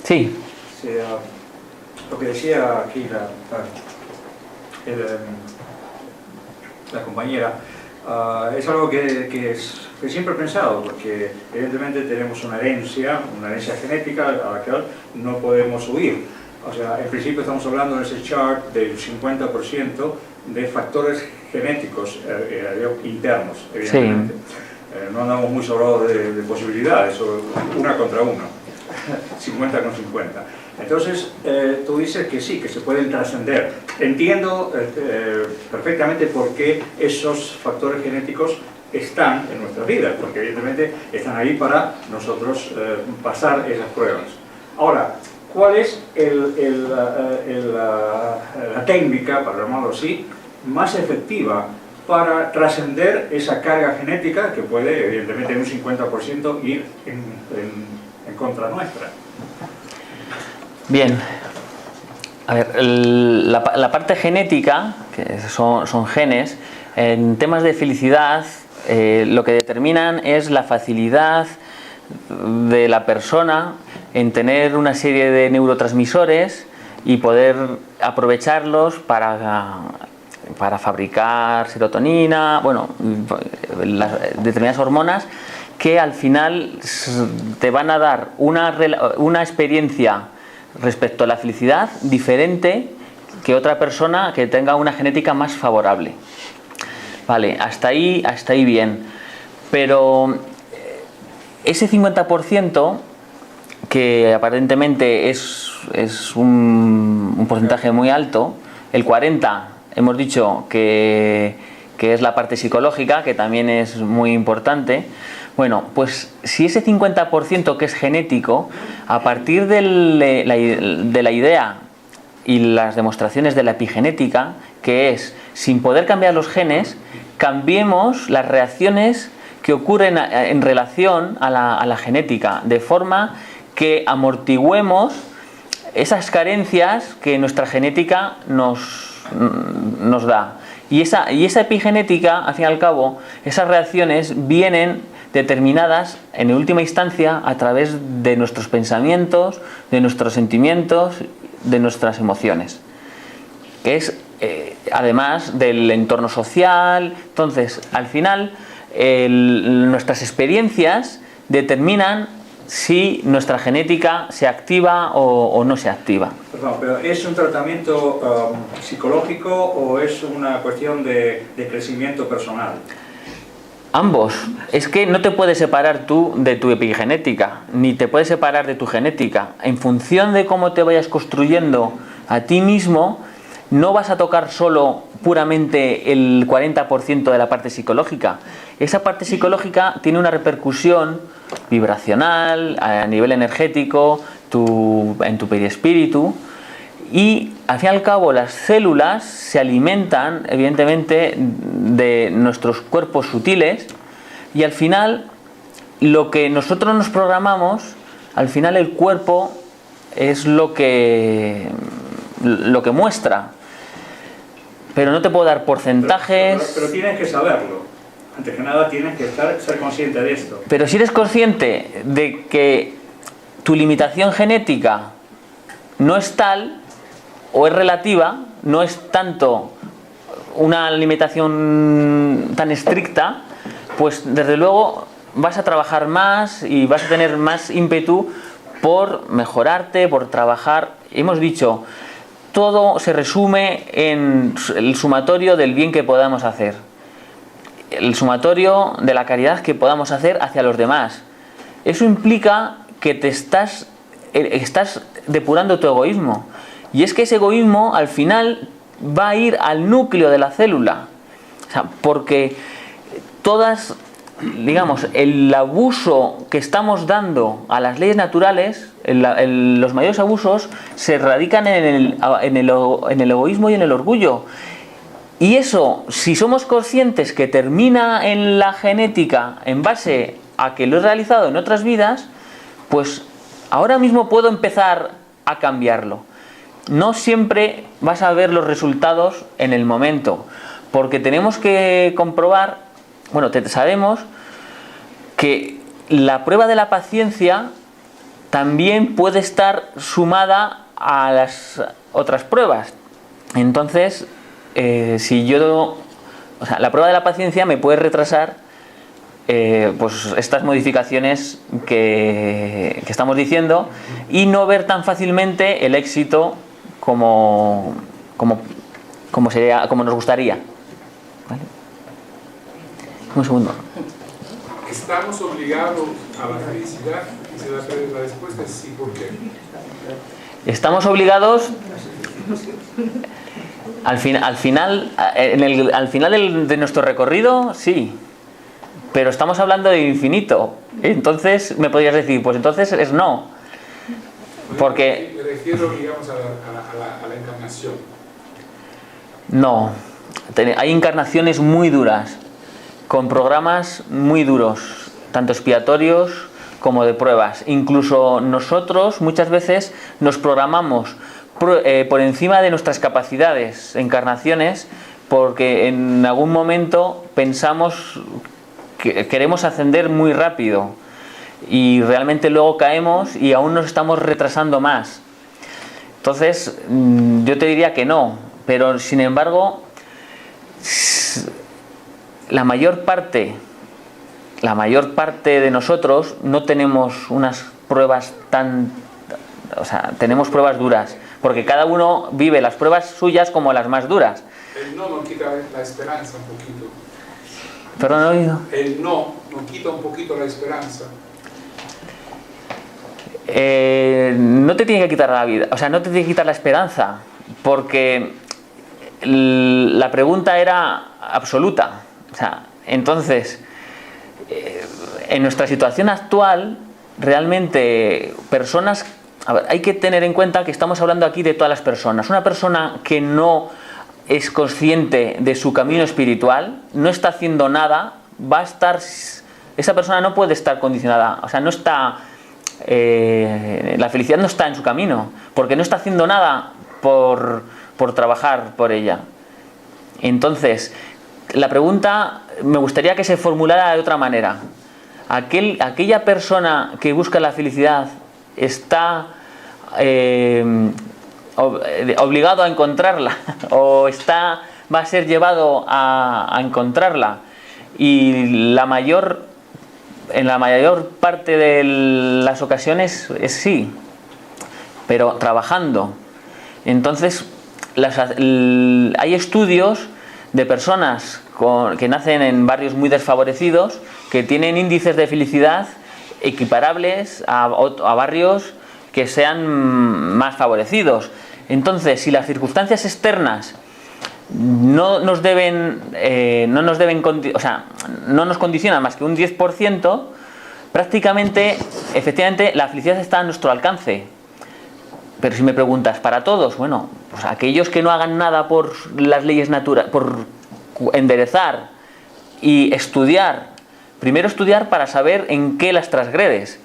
Sí. Sí, lo que decía aquí la compañera, es algo que siempre he pensado, porque evidentemente tenemos una herencia genética a la que no podemos huir. O sea, en principio estamos hablando en ese chart del 50% de factores genéticos internos, evidentemente. Sí. No andamos muy sobrados de posibilidades, una contra uno, 50 con 50. Entonces, tú dices que sí, que se pueden trascender. Entiendo perfectamente por qué esos factores genéticos están en nuestras vidas, porque evidentemente están ahí para nosotros pasar esas pruebas. Ahora, ¿cuál es la técnica, para llamarlo así, más efectiva para trascender esa carga genética que puede, evidentemente, en un 50% ir en contra nuestra? Bien, a ver, la parte genética, que son genes, en temas de felicidad, lo que determinan es la facilidad de la persona en tener una serie de neurotransmisores y poder aprovecharlos para fabricar serotonina, bueno, las determinadas hormonas que al final te van a dar una experiencia respecto a la felicidad diferente que otra persona que tenga una genética más favorable. Vale, hasta ahí bien. Pero ese 50%, que aparentemente es un porcentaje muy alto, el 40% hemos dicho que es la parte psicológica, que también es muy importante. Bueno, pues si ese 50% que es genético, a partir de la idea y las demostraciones de la epigenética, que es, sin poder cambiar los genes, cambiemos las reacciones que ocurren en relación a la genética, de forma que amortiguemos esas carencias que nuestra genética nos da. Y esa epigenética, al fin y al cabo, esas reacciones vienen determinadas en última instancia a través de nuestros pensamientos, de nuestros sentimientos, de nuestras emociones, que es además del entorno social. Entonces, al final, nuestras experiencias determinan si nuestra genética se activa o no se activa. Perdón, pero ¿es un tratamiento psicológico o es una cuestión de crecimiento personal? Ambos. Es que no te puedes separar tú de tu epigenética, ni te puedes separar de tu genética. En función de cómo te vayas construyendo a ti mismo, no vas a tocar solo puramente el 40% de la parte psicológica. Esa parte psicológica tiene una repercusión vibracional, a nivel energético, en tu perispíritu, y al fin y al cabo las células se alimentan evidentemente de nuestros cuerpos sutiles, y al final lo que nosotros nos programamos, al final el cuerpo es lo que muestra. Pero no te puedo dar porcentajes. Pero tienes que saberlo. Antes que nada tienes que ser consciente de esto. Pero si eres consciente de que tu limitación genética no es tal, o es relativa, no es tanto una limitación tan estricta, pues desde luego vas a trabajar más y vas a tener más ímpetu por mejorarte, por trabajar. Hemos dicho, todo se resume en el sumatorio del bien que podamos hacer. el sumatorio de la caridad que podamos hacer hacia los demás. Eso implica que te estás depurando tu egoísmo. Y es que ese egoísmo al final va a ir al núcleo de la célula. O sea, porque digamos, el abuso que estamos dando a las leyes naturales, los mayores abusos, se radican en el egoísmo y en el orgullo. Y eso, si somos conscientes que termina en la genética en base a que lo he realizado en otras vidas, pues ahora mismo puedo empezar a cambiarlo. No siempre vas a ver los resultados en el momento, porque tenemos que comprobar, sabemos que la prueba de la paciencia también puede estar sumada a las otras pruebas. Entonces, la prueba de la paciencia me puede retrasar pues estas modificaciones que estamos diciendo y no ver tan fácilmente el éxito como nos gustaría. ¿Vale? Un segundo. ¿Estamos obligados a la felicidad? Y la respuesta es sí, ¿por qué? Estamos obligados al final de nuestro recorrido, sí, pero estamos hablando de infinito. Entonces me podrías decir, pues entonces es no, porque me refiero, digamos, a la encarnación. No, hay encarnaciones muy duras, con programas muy duros, tanto expiatorios como de pruebas. Incluso nosotros muchas veces nos programamos por encima de nuestras capacidades, encarnaciones, porque en algún momento pensamos que queremos ascender muy rápido y realmente luego caemos y aún nos estamos retrasando más. Entonces yo te diría que no, pero sin embargo la mayor parte de nosotros no tenemos unas pruebas tenemos pruebas duras, porque cada uno vive las pruebas suyas como las más duras. El no nos quita la esperanza un poquito. ¿Perdón, no he oído? El no nos quita un poquito la esperanza. No te tiene que quitar la vida, no te tiene que quitar la esperanza, porque la pregunta era absoluta. Entonces, en nuestra situación actual, realmente hay que tener en cuenta que estamos hablando aquí de todas las personas. Una persona que no es consciente de su camino espiritual, no está haciendo nada, esa persona no puede estar condicionada, no está, la felicidad no está en su camino, porque no está haciendo nada por trabajar por ella. Entonces, la pregunta me gustaría que se formulara de otra manera. Aquella persona que busca la felicidad está obligado a encontrarla o va a ser llevado a encontrarla, y en la mayor parte de las ocasiones es sí, pero trabajando. Entonces hay estudios de personas que nacen en barrios muy desfavorecidos, que tienen índices de felicidad equiparables a barrios que sean más favorecidos. Entonces, si las circunstancias externas no nos condicionan más que un 10%, prácticamente, efectivamente, la felicidad está a nuestro alcance. Pero si me preguntas, ¿para todos? Bueno, pues aquellos que no hagan nada por las leyes naturales, por enderezar y estudiar, primero estudiar para saber en qué las transgredes,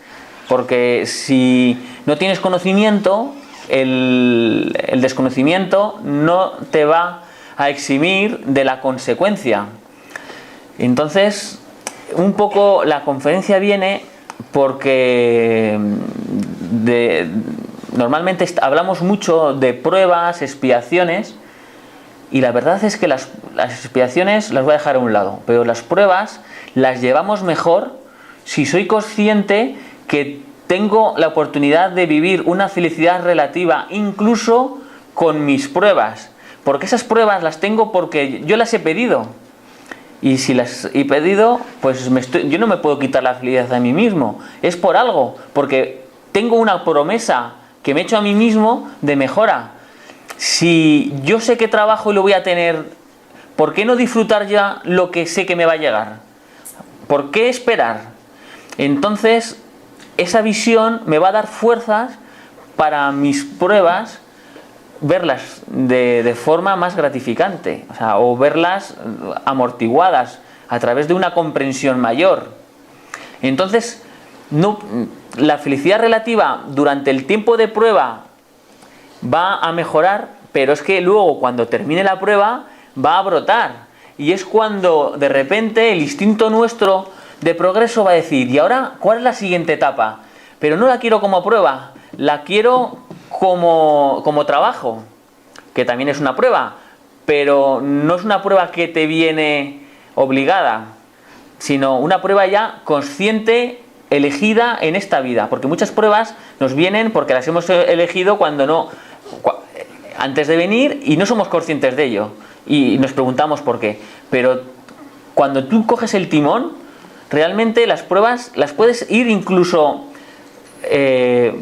porque si no tienes conocimiento, el desconocimiento no te va a eximir de la consecuencia. Entonces, un poco la conferencia viene porque normalmente hablamos mucho de pruebas, expiaciones, y la verdad es que las expiaciones las voy a dejar a un lado, pero las pruebas las llevamos mejor si soy consciente que tengo la oportunidad de vivir una felicidad relativa incluso con mis pruebas, porque esas pruebas las tengo porque yo las he pedido. Y si las he pedido, pues yo no me puedo quitar la felicidad a mí mismo. Es por algo, porque tengo una promesa que me he hecho a mí mismo de mejora. Si yo sé que trabajo y lo voy a tener, ¿por qué no disfrutar ya lo que sé que me va a llegar? ¿Por qué esperar? Entonces, esa visión me va a dar fuerzas para mis pruebas, verlas de forma más gratificante, o verlas amortiguadas a través de una comprensión mayor. Entonces, la felicidad relativa durante el tiempo de prueba va a mejorar, pero es que luego cuando termine la prueba va a brotar, y es cuando de repente el instinto nuestro de progreso va a decir: ¿y ahora cuál es la siguiente etapa? Pero no la quiero como prueba, la quiero como trabajo, que también es una prueba, pero no es una prueba que te viene obligada, sino una prueba ya consciente, elegida en esta vida, porque muchas pruebas nos vienen porque las hemos elegido antes de venir, y no somos conscientes de ello y nos preguntamos por qué. Pero cuando tú coges el timón, realmente las pruebas las puedes ir incluso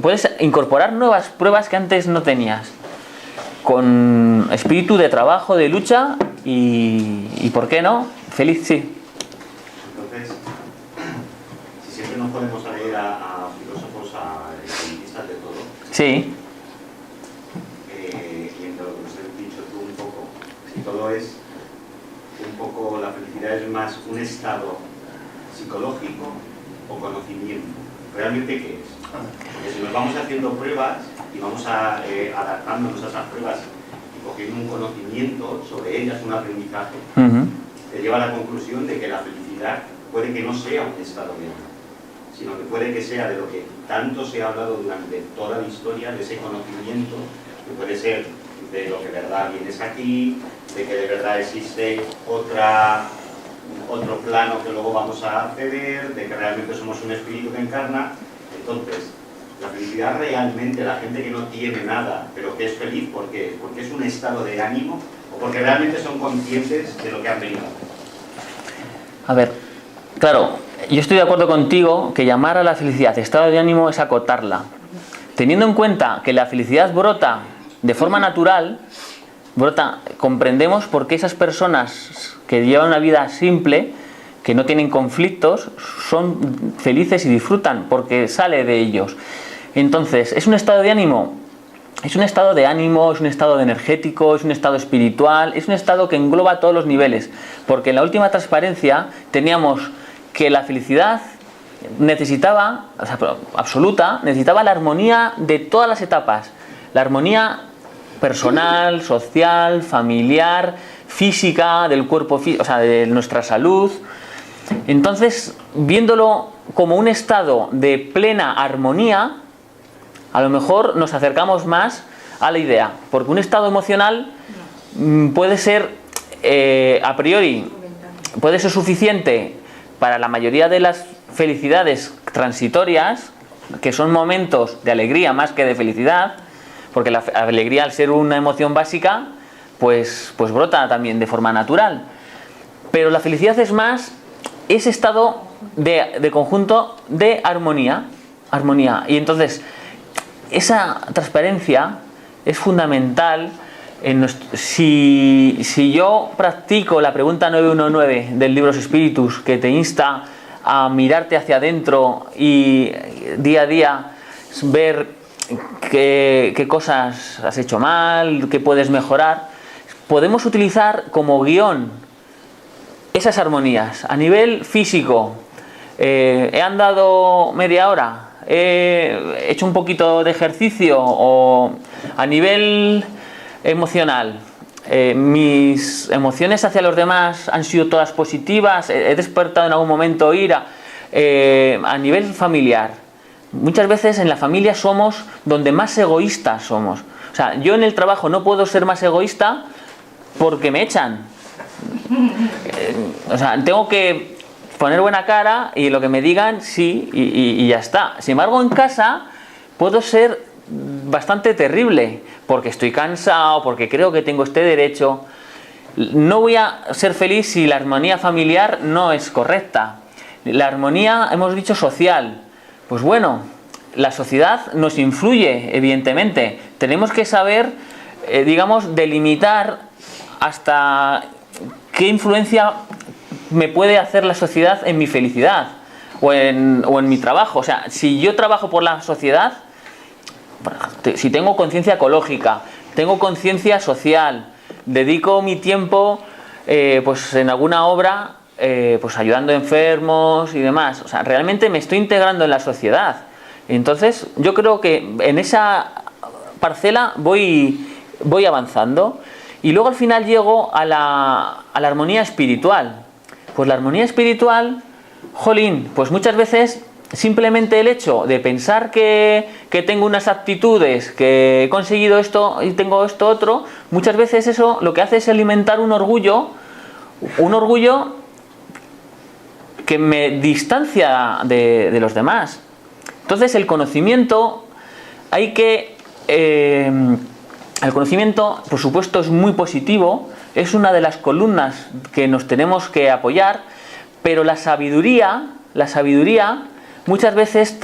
puedes incorporar nuevas pruebas que antes no tenías, con espíritu de trabajo, de lucha y ¿por qué no? Feliz, sí. Entonces, si siempre nos podemos ir a filósofos, a economistas de todo, Sí. y entre lo que nos has dicho tú un poco, si todo es un poco, la felicidad es más un estado psicológico o conocimiento, ¿realmente qué es? Porque si nos vamos haciendo pruebas y vamos adaptándonos a esas pruebas y cogiendo un conocimiento sobre ellas, un aprendizaje, te lleva a la conclusión de que la felicidad puede que no sea un estado de ánimo, sino que puede que sea de lo que tanto se ha hablado durante toda la historia, de ese conocimiento, que puede ser de lo que de verdad vienes aquí, de que de verdad existe otro plano que luego vamos a acceder, de que realmente somos un espíritu que encarna. Entonces, la felicidad realmente, la gente que no tiene nada, pero que es feliz, ¿por qué? ¿Porque es un estado de ánimo o porque realmente son conscientes de lo que han venido a hacer? A ver, claro, yo estoy de acuerdo contigo que llamar a la felicidad estado de ánimo es acotarla. Teniendo en cuenta que la felicidad brota de forma natural, comprendemos por qué esas personas que llevan una vida simple, que no tienen conflictos, son felices y disfrutan porque sale de ellos. Entonces, ¿es un estado de ánimo? Es un estado de ánimo, es un estado energético, es un estado espiritual, es un estado que engloba todos los niveles, porque en la última transparencia teníamos que la felicidad necesitaba, absoluta, necesitaba la armonía de todas las etapas, la armonía personal, social, familiar, física, del cuerpo, de nuestra salud. Entonces, viéndolo como un estado de plena armonía, a lo mejor nos acercamos más a la idea, porque un estado emocional puede ser, a priori, puede ser suficiente para la mayoría de las felicidades transitorias, que son momentos de alegría más que de felicidad, porque la alegría, al ser una emoción básica, pues brota también de forma natural. Pero la felicidad es más ese estado de conjunto de armonía. Y entonces, esa transparencia es fundamental. Si yo practico la pregunta 919 del libro Los Espíritus, que te insta a mirarte hacia adentro y día a día ver qué cosas has hecho mal, qué puedes mejorar, podemos utilizar como guión esas armonías. A nivel físico, he andado media hora, he hecho un poquito de ejercicio, o a nivel emocional, mis emociones hacia los demás han sido todas positivas, he despertado en algún momento ira. A nivel familiar, muchas veces en la familia somos donde más egoístas somos. O sea, yo en el trabajo no puedo ser más egoísta porque me echan. Tengo que poner buena cara y lo que me digan sí y ya está. Sin embargo, en casa puedo ser bastante terrible porque estoy cansado, porque creo que tengo este derecho. no voy a ser feliz si la armonía familiar no es correcta. La armonía, hemos dicho, social. Pues bueno, la sociedad nos influye, evidentemente. Tenemos que saber, digamos, delimitar hasta qué influencia me puede hacer la sociedad en mi felicidad o en mi trabajo. O sea, si yo trabajo por la sociedad, si tengo conciencia ecológica, tengo conciencia social, dedico mi tiempo pues en alguna obra, pues ayudando a enfermos y demás, o sea, realmente me estoy integrando en la sociedad. Entonces yo creo que en esa parcela voy avanzando, y luego al final llego a la armonía espiritual. Pues la armonía espiritual, jolín, pues muchas veces simplemente el hecho de pensar que tengo unas aptitudes, que he conseguido esto y tengo esto otro, muchas veces eso lo que hace es alimentar un orgullo que me distancia de los demás. Entonces el conocimiento el conocimiento, por supuesto, es muy positivo, es una de las columnas que nos tenemos que apoyar, pero la sabiduría muchas veces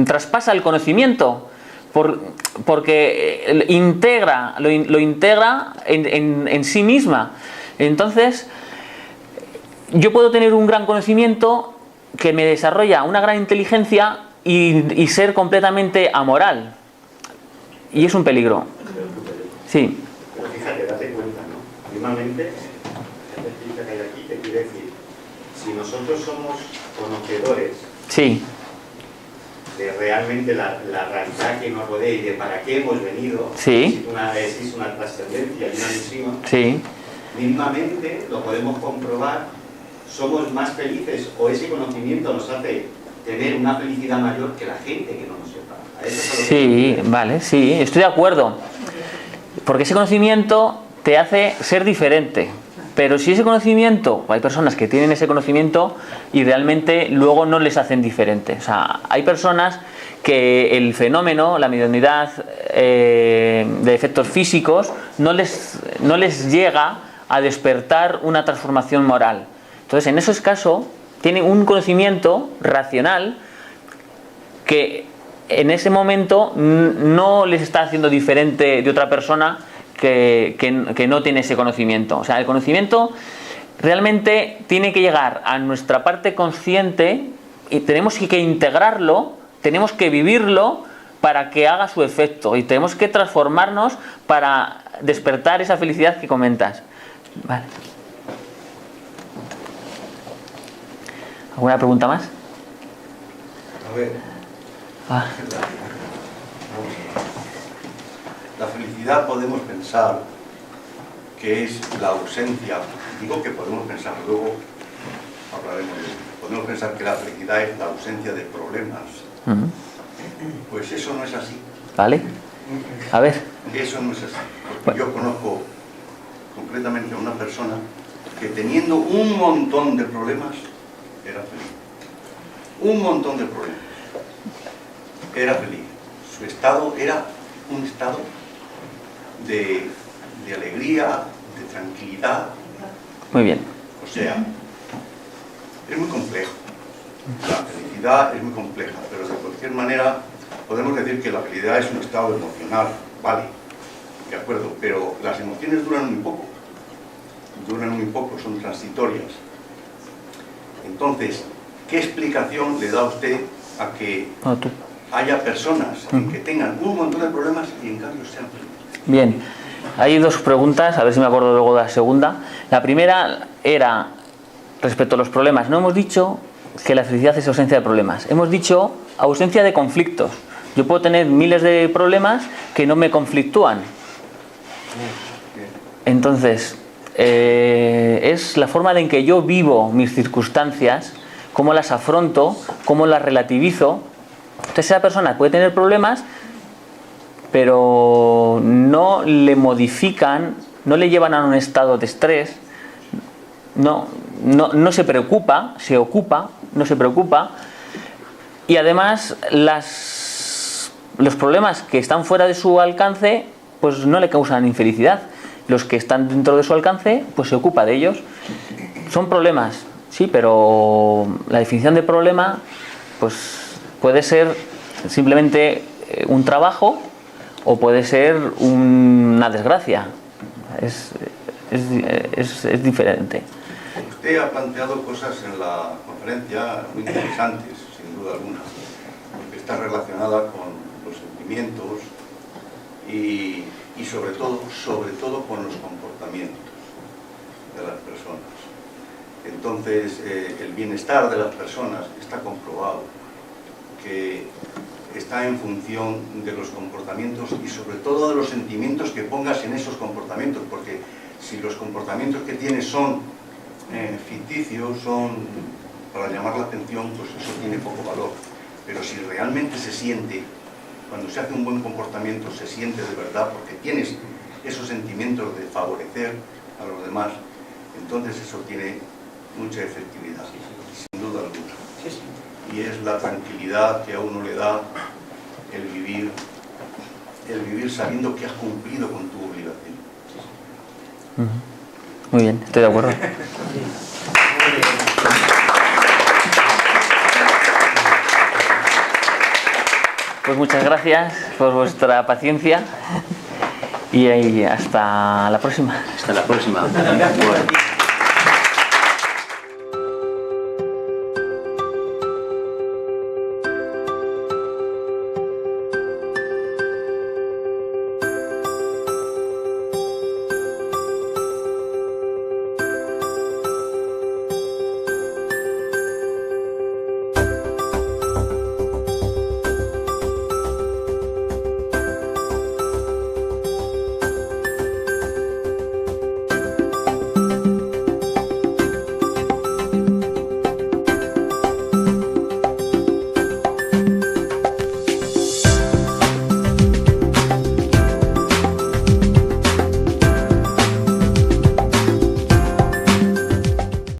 traspasa el conocimiento, porque lo integra en sí misma. Entonces, yo puedo tener un gran conocimiento que me desarrolla una gran inteligencia y ser completamente amoral. Y es un peligro. Sí. Pero fíjate, date cuenta, ¿no? Primeramente, esta experiencia que hay aquí te quiere decir, si nosotros somos conocedores Sí. de realmente la realidad que nos rodea y de para qué hemos venido, Sí. existe una trascendencia y una misión, Sí. mismamente lo podemos comprobar, somos más felices, o ese conocimiento nos hace tener una felicidad mayor que la gente que no nos sepa. A eso es a lo que Sí, vale, sí, estoy de acuerdo. Porque ese conocimiento te hace ser diferente. Pero si ese conocimiento, hay personas que tienen ese conocimiento y realmente luego no les hacen diferente. O sea, hay personas que el fenómeno, la mediunidad de efectos físicos, no les llega a despertar una transformación moral. Entonces, en esos casos, tienen un conocimiento racional que en ese momento no les está haciendo diferente de otra persona que no tiene ese conocimiento. O sea, el conocimiento realmente tiene que llegar a nuestra parte consciente y tenemos que integrarlo, tenemos que vivirlo para que haga su efecto, y tenemos que transformarnos para despertar esa felicidad que comentas. Vale. ¿Alguna pregunta más? A ver, Ah. la felicidad podemos pensar que es la ausencia, digo que podemos pensar, luego hablaremos de ello, podemos pensar que la felicidad es la ausencia de problemas. Uh-huh. Pues eso no es así. ¿Vale? A ver. Eso no es así, porque yo conozco concretamente a una persona que teniendo un montón de problemas era feliz. Un montón de problemas. Era feliz. Su estado era un estado de alegría, de tranquilidad. Muy bien. O sea, es muy complejo. La felicidad es muy compleja, pero de cualquier manera podemos decir que la felicidad es un estado emocional, vale, de acuerdo, pero las emociones duran muy poco, son transitorias. Entonces, ¿qué explicación le da usted a que haya personas que tengan un montón de problemas y en cambio sean felices? Bien, hay dos preguntas, a ver si me acuerdo luego de la segunda. La primera era respecto a los problemas. No hemos dicho que la felicidad es ausencia de problemas, hemos dicho ausencia de conflictos. Yo puedo tener miles de problemas que no me conflictúan. Entonces, es la forma en que yo vivo mis circunstancias, cómo las afronto, cómo las relativizo. Entonces esa persona puede tener problemas, pero no le modifican, no le llevan a un estado de estrés, no se preocupa, se ocupa, no se preocupa, y además los problemas que están fuera de su alcance pues no le causan infelicidad. los que están dentro de su alcance, pues se ocupa de ellos. Son problemas, sí, pero la definición de problema pues puede ser simplemente un trabajo o puede ser una desgracia. Es diferente. Usted ha planteado cosas en la conferencia muy interesantes, sin duda alguna, porque está relacionada con los sentimientos y sobre todo con los comportamientos de las personas. Entonces, el bienestar de las personas está comprobado que está en función de los comportamientos y sobre todo de los sentimientos que pongas en esos comportamientos, porque si los comportamientos que tienes son ficticios, son para llamar la atención, pues eso tiene poco valor. Pero si realmente se siente, cuando se hace un buen comportamiento, se siente de verdad, porque tienes esos sentimientos de favorecer a los demás, entonces eso tiene mucha efectividad, sin duda alguna. Y es la tranquilidad que a uno le da el vivir sabiendo que has cumplido con tu obligación. Muy bien, estoy de acuerdo. Pues muchas gracias por vuestra paciencia y hasta la próxima. Hasta la próxima. Bueno.